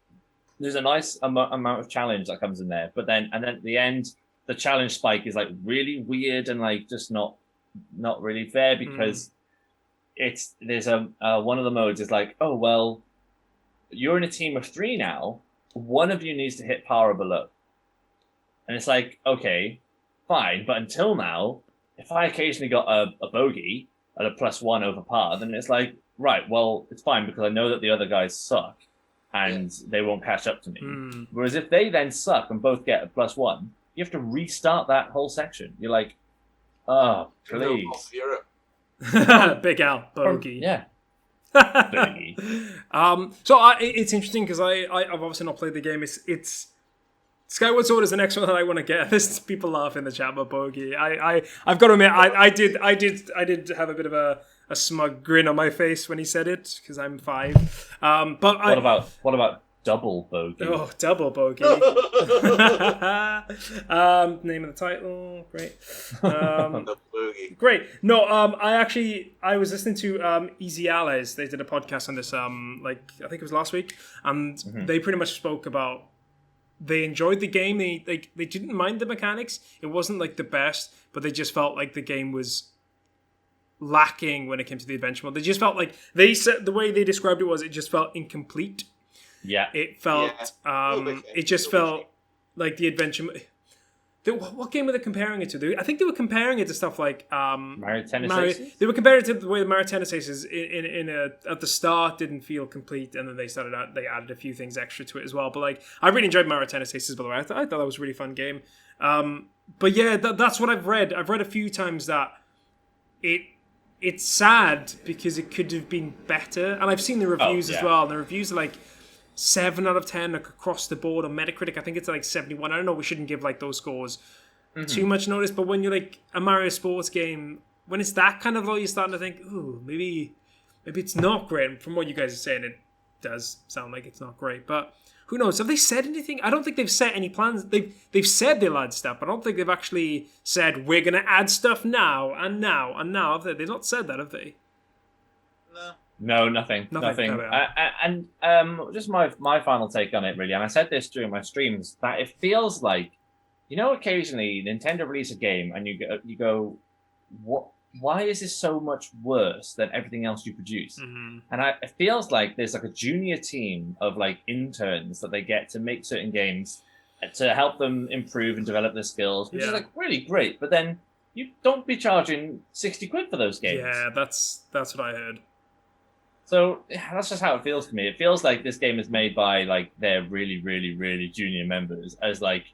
a nice amount of challenge that comes in there. But then at the end, the challenge spike is like really weird and like just not really fair because there's one of the modes is like, oh well, you're in a team of 3 now. One of you needs to hit par or below, and it's like, okay, fine, but until now, if I occasionally got a bogey at a +1 over par, then it's like, right, well, it's fine because I know that the other guys suck and they won't catch up to me. Whereas if they then suck and both get a +1, you have to restart that whole section. You're like, oh, please. Big Al, bogey. Yeah. Bogey. So it's interesting because I've obviously not played the game. It's Skyward Sword is the next one that I want to get. There's people laugh in the chat about bogey. I've got to admit, I did have a bit of a smug grin on my face when he said it because I'm 5. But what about double bogey? Oh, double bogey. Name of the title, great. Great. No, I was listening to Easy Allies. They did a podcast on this. I think it was last week, and they pretty much spoke about. They enjoyed the game. They didn't mind the mechanics. It wasn't like the best, but they just felt like the game was lacking when it came to the adventure mode. They just felt like they said the way they described it was it just felt incomplete. Yeah, it felt. It just felt like the adventure. What game were they comparing it to? I think they were comparing it to stuff like Mario Tennis Aces? They were comparing it to the way the Mario Tennis Aces at the start didn't feel complete, and then they added a few things extra to it as well. But like, I really enjoyed Mario Tennis Aces, by the way. I thought that was a really fun game. But yeah, that's what I've read. I've read a few times that it's sad because it could have been better, and I've seen the reviews as well. And the reviews are like 7 out of 10 across the board on Metacritic. I think it's like 71. I don't know. We shouldn't give like those scores too much notice, but when you're like a Mario sports game, when it's that kind of low, you're starting to think, ooh, maybe it's not great. And from what you guys are saying, it does sound like it's not great. But who knows? Have they said anything? I don't think they've set any plans. They've said they'll add stuff, but I don't think they've actually said we're going to add stuff now and now and now. Have they? They've not said that, have they? No, nothing. And just my final take on it, really, and I said this during my streams, that it feels like, occasionally Nintendo release a game and you go, what? Why is this so much worse than everything else you produce? And it feels like there's like a junior team of like interns that they get to make certain games to help them improve and develop their skills, which is like really great. But then you don't be charging 60 quid for those games. Yeah, that's what I heard. So that's just how it feels to me. It feels like this game is made by like their really, really, really junior members as like,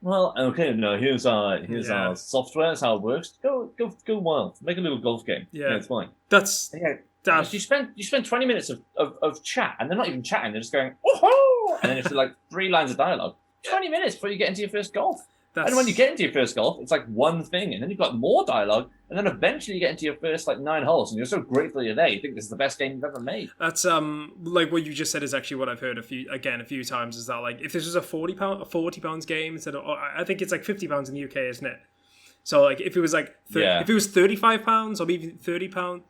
well, okay, no, here's our software, that's how it works. Go wild. Make a little golf game. Yeah, it's fine. You spend 20 minutes of chat, and they're not even chatting, they're just going, oh, and then it's like 3 lines of dialogue. 20 minutes before you get into your first golf. And when you get into your first golf, it's like one thing, and then you've got more dialogue, and then eventually you get into your first like 9 holes, and you're so grateful you're there. You think this is the best game you've ever made. That's like what you just said is actually what I've heard a few times. Is that like if this was a £40 game instead of, I think it's like £50 in the UK, isn't it? So like if it was like if it was £35 or even £30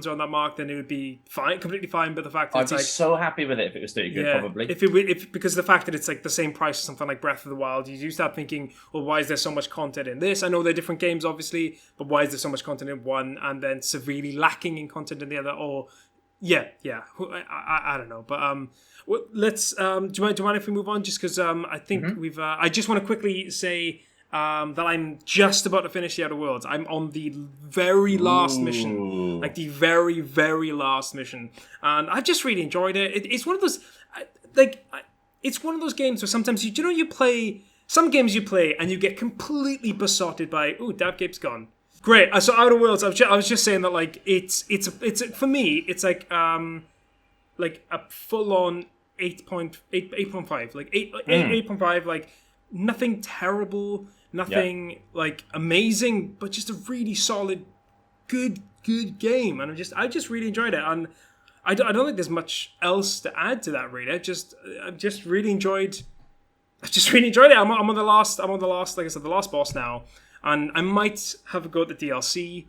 on that mark, then it would be fine, completely fine. But the fact that I'd be so happy with it if it was 30 good, probably. Because of the fact that it's like the same price as something like Breath of the Wild, you do start thinking, well, why is there so much content in this? I know they're different games, obviously, but why is there so much content in one and then severely lacking in content in the other? Or I don't know. But let's. Do you mind if we move on? Just because I think we've. I just want to quickly say. That I'm just about to finish the Outer Worlds. I'm on the very last mission, like the very, very last mission, and I've just really enjoyed it. It's one of those, it's one of those games where sometimes you play some games and you get completely besotted by Gape's gone. Great. So Outer Worlds. I was just saying that like it's for me it's like a full on 8.5 like 8.5 like nothing terrible. Nothing like amazing, but just a really solid, good game, and I just really enjoyed it. And I don't think there's much else to add to that. Really, I just really enjoyed it. I'm on the last, like I said, the last boss now, and I might have a go at the DLC.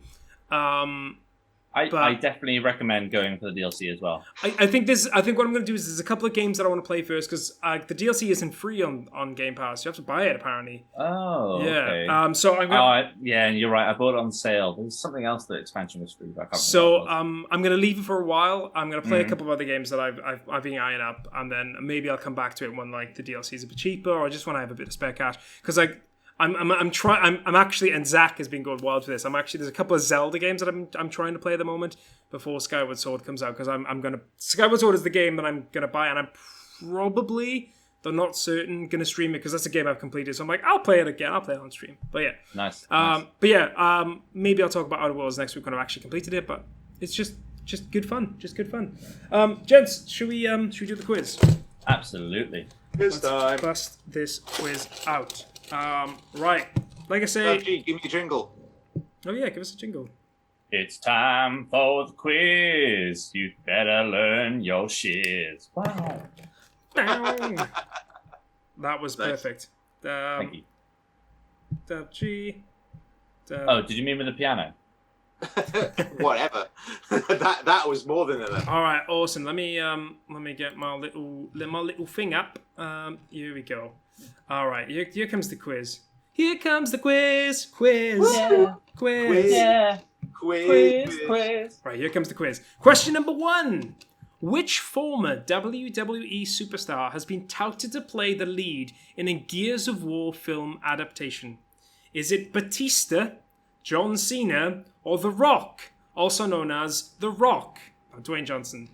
I definitely recommend going for the DLC as well. I think what I'm going to do is there's a couple of games that I want to play first because the DLC isn't free on Game Pass. You have to buy it apparently. Oh, yeah. Okay. So I'm going. Yeah, and you're right. I bought it on sale. There was something else that expansion was free. But I can't So I'm going to leave it for a while. I'm going to play a couple of other games that I've been eyeing up, and then maybe I'll come back to it when like the DLC is a bit cheaper, or just when I have a bit of spare cash. Because like I'm actually, and Zach has been going wild for this. There's a couple of Zelda games that I'm trying to play at the moment before Skyward Sword comes out, because Skyward Sword is the game that I'm gonna buy, and I'm probably, though not certain, gonna stream it because that's a game I've completed. So I'm like, I'll play it again. I'll play it on stream. But yeah, nice. Maybe I'll talk about Outer Worlds next week when I've actually completed it. But it's just good fun. Gents, should we do the quiz? Absolutely. This time. Bust this quiz out. Right. Like I say... Give me a jingle. Oh yeah, give us a jingle. It's time for the quiz. You better learn your shiz. Wow. That was nice. Perfect. Thank you. G. Oh, did you mean with the piano? Whatever. that was more than enough. All right, awesome. Let me get my little thing up. Here we go. All right, here comes the quiz. Here comes the quiz. Yeah. Quiz. Yeah. Quiz. Right, here comes the quiz. Question number 1. Which former WWE superstar has been touted to play the lead in a Gears of War film adaptation? Is it Batista, John Cena, or The Rock, also known as The Rock? Dwayne Johnson.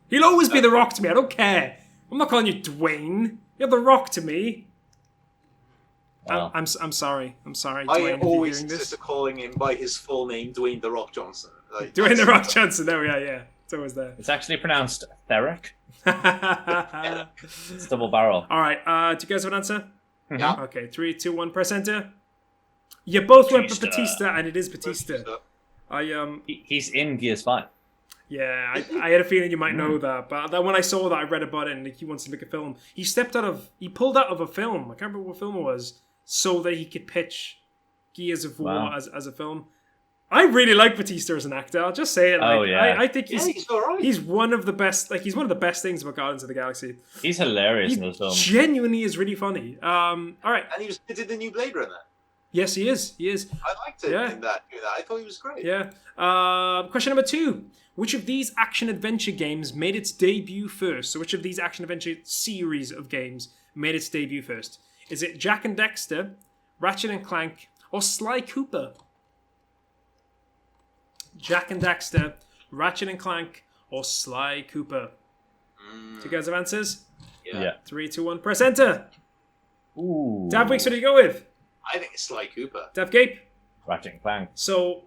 He'll always be The Rock to me. I don't care. I'm not calling you Dwayne. You're The Rock to me. Well, I'm sorry. I'm sorry, I Dwayne, always if you're insist on calling him by his full name, Dwayne The Rock Johnson. Like, Dwayne The Rock Johnson. There we are, yeah. It's always there. it's actually pronounced Theric. All It's double barrel. right, do you guys have an answer? Yeah. Okay, 3, 2, 1, press enter. You both went for Batista. Batista, and it is Batista. He's in Gears 5. Yeah, I had a feeling you might know that, but then when I saw that, I read about it, and he wants to make a film. He pulled out of a film. I can't remember what film it was, so that he could pitch Gears of War as a film. I really like Batista as an actor. I'll just say it. Like, I think he's all right. He's one of the best. Like, he's one of the best things about Guardians of the Galaxy. He's hilarious He in those films. genuinely is really funny. All right. And he was did the new Blade Runner. Yes, he is. I liked it in that. I thought he was great. Yeah. Question number 2. Which of these action-adventure games made its debut first? So which of these action-adventure series of games made its debut first? Is it Jak and Daxter, Ratchet and Clank, or Sly Cooper? Jak and Daxter, Ratchet and Clank, or Sly Cooper? Do you guys have answers? Yeah. 3, 2, 1, press enter. Ooh. Daf Weeks, what do you go with? I think it's Sly Cooper. Daf Gape? Ratchet and Clank. So,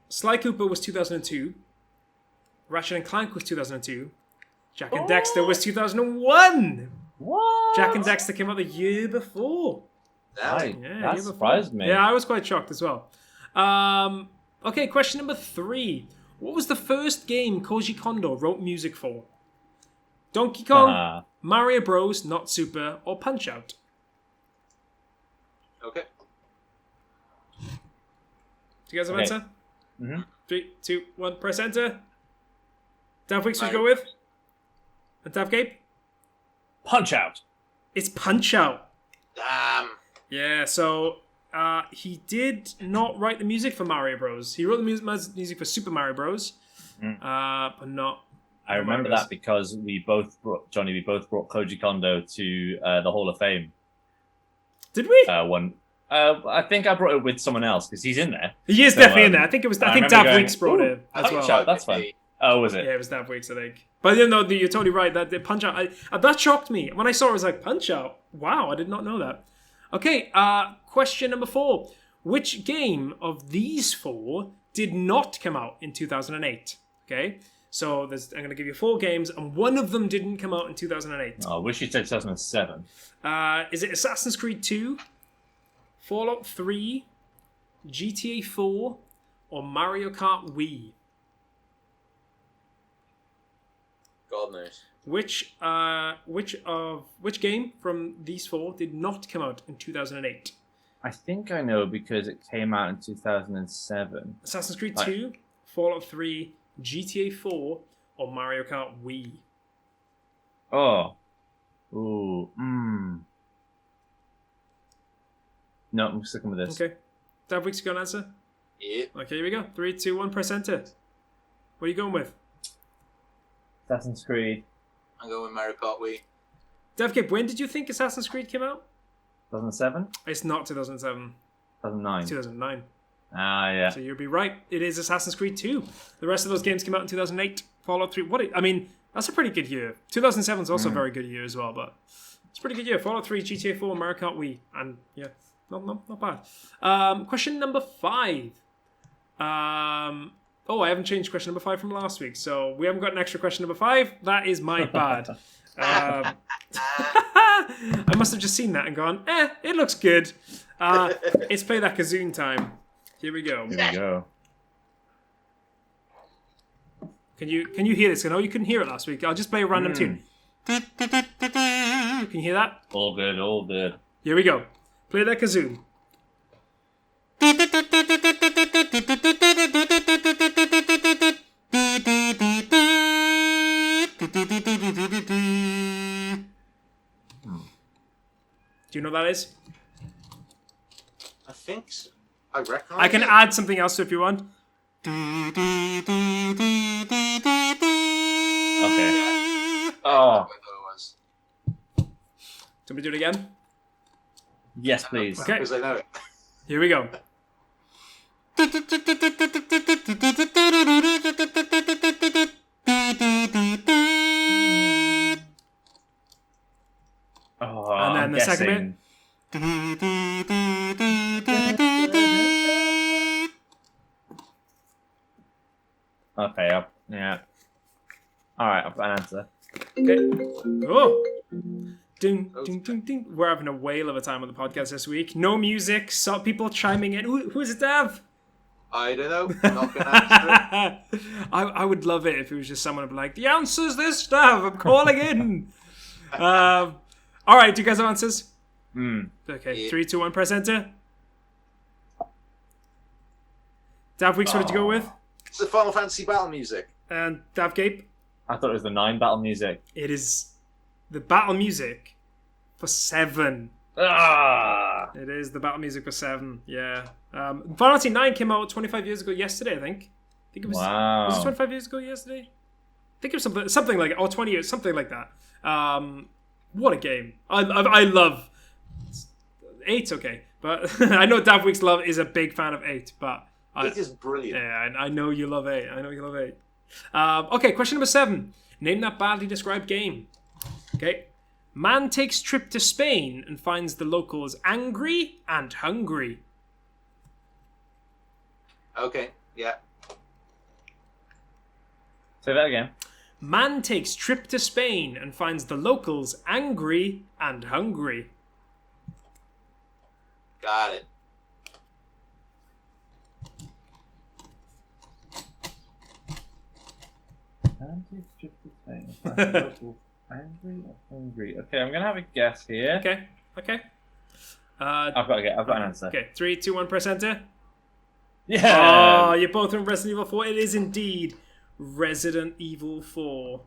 Sly Cooper was 2002. Ratchet and Clank was 2002. Jak and Daxter was 2001. What? Jak and Daxter came out the year before. Right. Yeah, That surprised me. Yeah, I was quite shocked as well. Okay, question number 3. What was the first game Koji Kondo wrote music for? Donkey Kong, Mario Bros, Not Super, or Punch-Out? Okay. Do you guys have an answer? Mm-hmm. 3, 2, 1, press enter. Daf Weeks, what you go with? And Daf Gape? Punch-Out. It's Punch-Out. Damn. Yeah, so he did not write the music for Mario Bros. He wrote the music for Super Mario Bros. But not. I remember that because we both brought Koji Kondo to the Hall of Fame. Did we? I think I brought it with someone else because he's in there. He is definitely in there. I think Daf Weeks brought it as well. Punch-Out, that's fine. Oh, was it? Yeah, it was Daf Weeks, I think. But you know, you're totally right. That the Punch-Out, that shocked me. When I saw it, I was like, Punch-Out? Wow, I did not know that. Okay, question number 4. Which game of these 4 did not come out in 2008? Okay, so I'm going to give you 4 games, and one of them didn't come out in 2008. Oh, I wish you said 2007. Is it Assassin's Creed 2, Fallout 3, GTA 4, or Mario Kart Wii? God knows. Which game from these 4 did not come out in 2008? I think I know because it came out in 2007. Assassin's Creed 2, Fallout 3, GTA 4, or Mario Kart Wii? Oh. Ooh. No, I'm sticking with this. Okay. Daf Weeks, you got an answer? Yeah. Okay, here we go. 3, 2, 1, press enter. What are you going with? Assassin's Creed. I'm going with Mario Kart Wii. Gape, when did you think Assassin's Creed came out? 2007? It's not 2007. 2009. It's 2009. Ah, yeah. So you'll be right. It is Assassin's Creed 2. The rest of those games came out in 2008. Fallout 3. I mean, that's a pretty good year. 2007 is also a very good year as well, but it's a pretty good year. Fallout 3, GTA 4, Mario Kart Wii. And yeah, not bad. Question number 5. I haven't changed question number 5 from last week, so we haven't got an extra question number 5. That is my bad. I must have just seen that and gone, it looks good. It's play that Kazoon time. Here we go. Here we go. Can you hear this? I know you couldn't hear it last week. I'll just play a random tune. Can you hear that? All good, all good. Here we go. Play that Kazoon. Do you know what that is? I think so. I reckon. I can add something else to it if you want. Okay. Oh. Do we do it again? Yes, please. Okay. Because I know it. Here we go. And then the second bit. Okay, yeah. Alright, I've got an answer. Okay. Oh. Ding, ding, ding, ding. We're having a whale of a time on the podcast this week. No music, some people chiming in. Who is it, Dav? I don't know. I'm not going to answer it. I would love it if it was just someone who'd be like, the answer's this, Dav. I'm calling in. All right, do you guys have answers? Okay, Yeah. 3, 2, 1, press enter. Daf Weeks, what did you go with? It's the Final Fantasy battle music. And Daf Gape? I thought it was the 9 battle music. It is the battle music for 7. Ah! It is the battle music for 7, yeah. Final Fantasy 9 came out 25 years ago yesterday, I think. I think it was, Wow. Was it 25 years ago yesterday? I think it was something like, or 20 years, something like that. What a game. I love 8's okay. But I know Daf Weeks Love is a big fan of 8, but... It is brilliant. Yeah, I know you love 8. I know you love 8. Okay, question number 7. Name that badly described game. Okay. Man takes trip to Spain and finds the locals angry and hungry. Okay, yeah. Say that again. Man takes trip to Spain and finds the locals angry and hungry. Got it. Angry or hungry? Okay, I'm gonna have a guess here. Okay. I've got an answer. Okay, 3, 2, 1, press enter. Yeah. Oh, you're both from Resident Evil 4. It is indeed Resident Evil 4.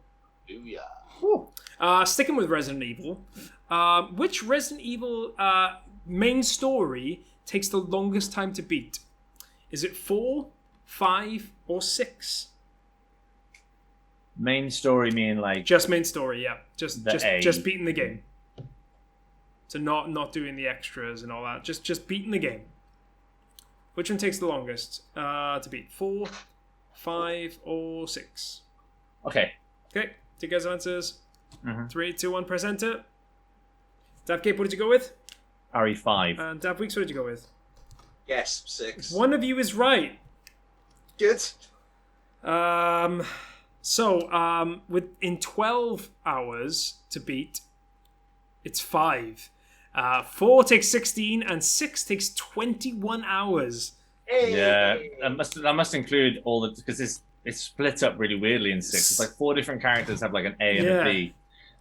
Booyah. Sticking with Resident Evil, which Resident Evil main story takes the longest time to beat? Is it 4, 5, or 6? Main story mean like Just main story, yeah. Just A. beating the game. So not doing the extras and all that. Just beating the game. Which one takes the longest to beat? 4, 5, or 6? Okay. Okay, do you guys have answers? 3, 2, 1, press enter. Daf Gape, what did you go with? RE5. And Daf Weeks, what did you go with? Yes, 6. One of you is right. Good. In 12 hours to beat, it's 5. 4 takes 16, and 6 takes 21 hours. Hey. Yeah, that must include all the because it's split up really weirdly in 6. It's like 4 different characters have like an A and a B.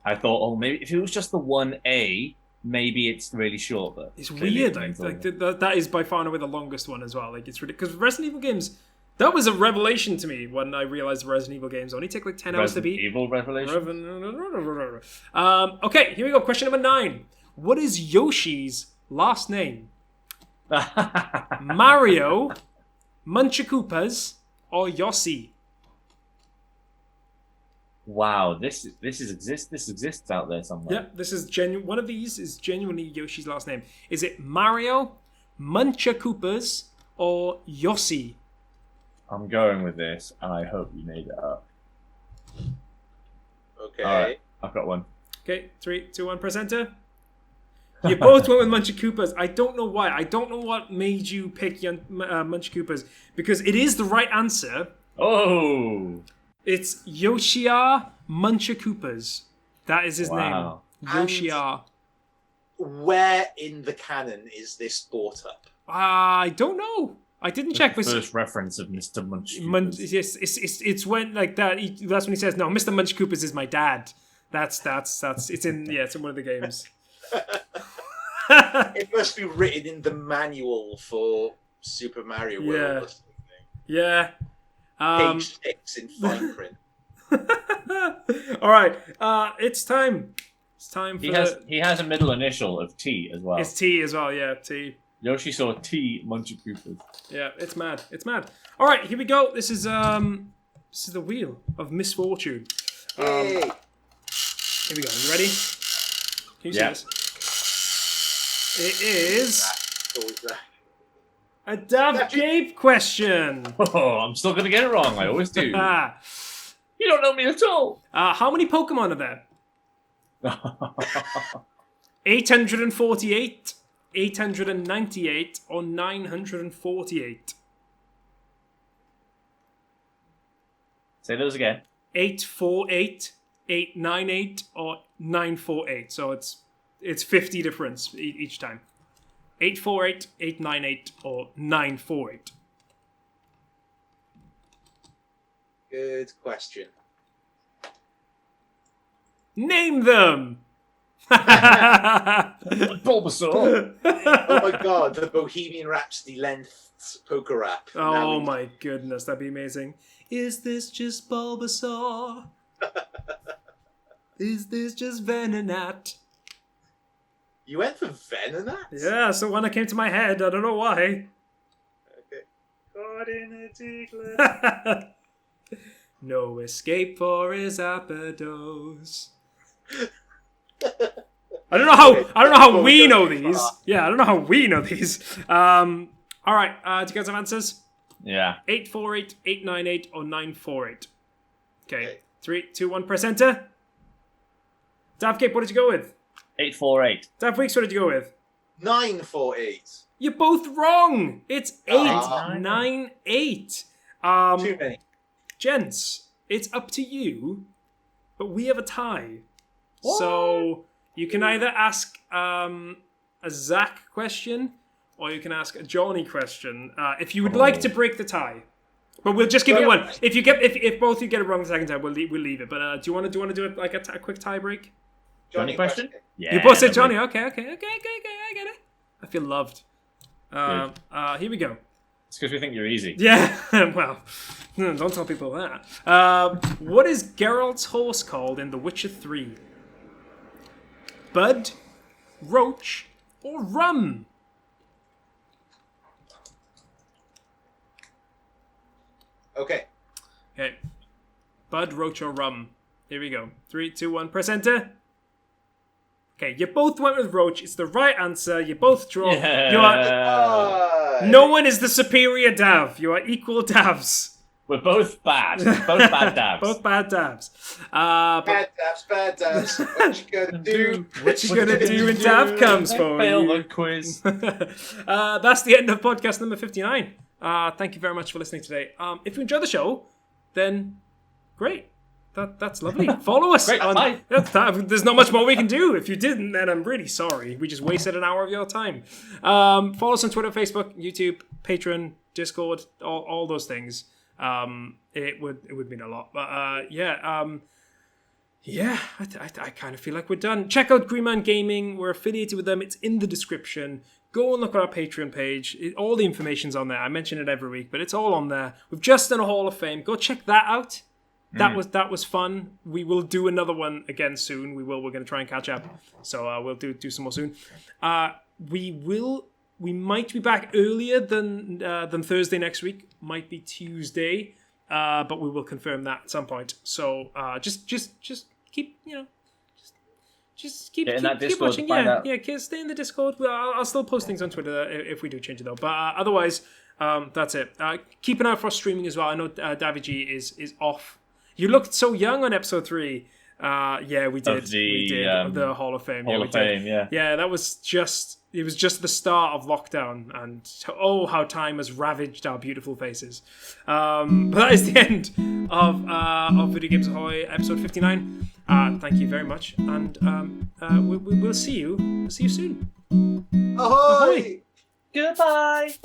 I thought, maybe if it was just the one A, maybe it's really short. But it's weird. That is by far and away the longest one as well. Like it's ridiculous. Because Resident Evil games, that was a revelation to me when I realized Resident Evil games only take like 10 hours to beat. Evil revelation. Okay, here we go. Question number 9. What is Yoshi's last name? Mario, Munchakoopas, or Yossi? Wow, this exists out there somewhere. Yeah, this is genuine. One of these is genuinely Yoshi's last name. Is it Mario, Munchakoopas, or Yossi? I'm going with this, and I hope you made it up. Okay. All right, I've got one. Okay, 3, 2, 1, presenter. You both went with Munchakoopas. I don't know why. I don't know what made you pick Munchakoopas, because it is the right answer. Oh! It's Yoshia Munchakoopas. That is his name. Yoshia. Where in the canon is this brought up? I don't know. I didn't check. The first reference of Mr. Munchakoopas. Yes, it's when like that. That's when he says, "No, Mr. Munchakoopas is my dad." That's it's in it's in one of the games. It must be written in the manual for Super Mario World or something. Yeah. Page 6 in fine print. All right. It's time. It's time for. He has a middle initial of T as well. It's T as well. Yeah, T. Yoshi saw T Munchakoopas. Yeah, it's mad. It's mad. All right, here we go. This is the Wheel of Misfortune. Yay. Here we go. You ready? Can you see this? It is a Daf Gape question. Oh, I'm still gonna get it wrong. I always do. You don't know me at all. How many Pokemon are there? 848, 898, or 948? Say those again. 848, 898, or 948. So it's 50 difference each time. 848, 898, or 948. Good question. Name them! Bulbasaur. Oh my god, the Bohemian Rhapsody length poker rap. Oh my goodness, that'd be amazing. Is this just Bulbasaur? Is this just Venonat? You went for Venonat? Yeah, so when it came to my head, I don't know why. Okay. Caught in a tickler. No escape for his Appados. I don't know how we know these. Yeah, I don't know how we know these. All right, do you guys have answers? Yeah. 848, 898, or 948. Okay. 3, 2, 1, press enter. Daf Gape, what did you go with? 848. Daf Weeks, what did you go with? 948. You're both wrong. It's 898. Too many. Gents, it's up to you, but we have a tie. What? So you can either ask a Zach question or you can ask a Jonny question. If you would like to break the tie, but we'll just give you one. If both you get it wrong the second time, we'll leave it. But do you want to do it like a quick tie break? Jonny question? Yeah. You both said Jonny. Okay. I get it. I feel loved. Here we go. It's because we think you're easy. Yeah, well, don't tell people that. What is Geralt's horse called in The Witcher 3? Bud, Roach, or Rum? Okay. Bud, Roach, or Rum? Here we go. 3, 2, 1, press enter. Okay, you both went with Roach. It's the right answer. You both draw. Yeah. No one is the superior Dav. You are equal Davs. We're both bad. Both bad dabs. Both bad Davs. Bad dabs. What you gonna do? What you gonna do when Dav comes for Fail you? the quiz. That's the end of podcast number 59. Thank you very much for listening today. If you enjoyed the show, then great. That's lovely. Follow us. Great, bye. There's not much more we can do. If you didn't, then I'm really sorry. We just wasted an hour of your time. Follow us on Twitter, Facebook, YouTube, Patreon, Discord, all those things. It would mean a lot. But Yeah, I kind of feel like we're done. Check out Green Man Gaming. We're affiliated with them. It's in the description. Go and look at our Patreon page. All the information's on there. I mention it every week, but it's all on there. We've just done a Hall of Fame. Go check that out. That was fun. We will do another one again soon. We're going to try and catch up. So we'll do some more soon. We might be back earlier than Thursday next week. Might be Tuesday. But we will confirm that at some point. So just keep just keep watching. Stay in the Discord. I'll still post things on Twitter if we do change it though. But otherwise, that's it. Keep an eye out for streaming as well. I know Davy G is off. You looked so young on episode 3. Yeah, we did. We did the Hall of Fame. Hall of Fame. Yeah, that was just. It was just the start of lockdown, and how time has ravaged our beautiful faces. But that is the end of Video Games Ahoy episode 59. Thank you very much, and we'll see you. We'll see you soon. Ahoy! Goodbye.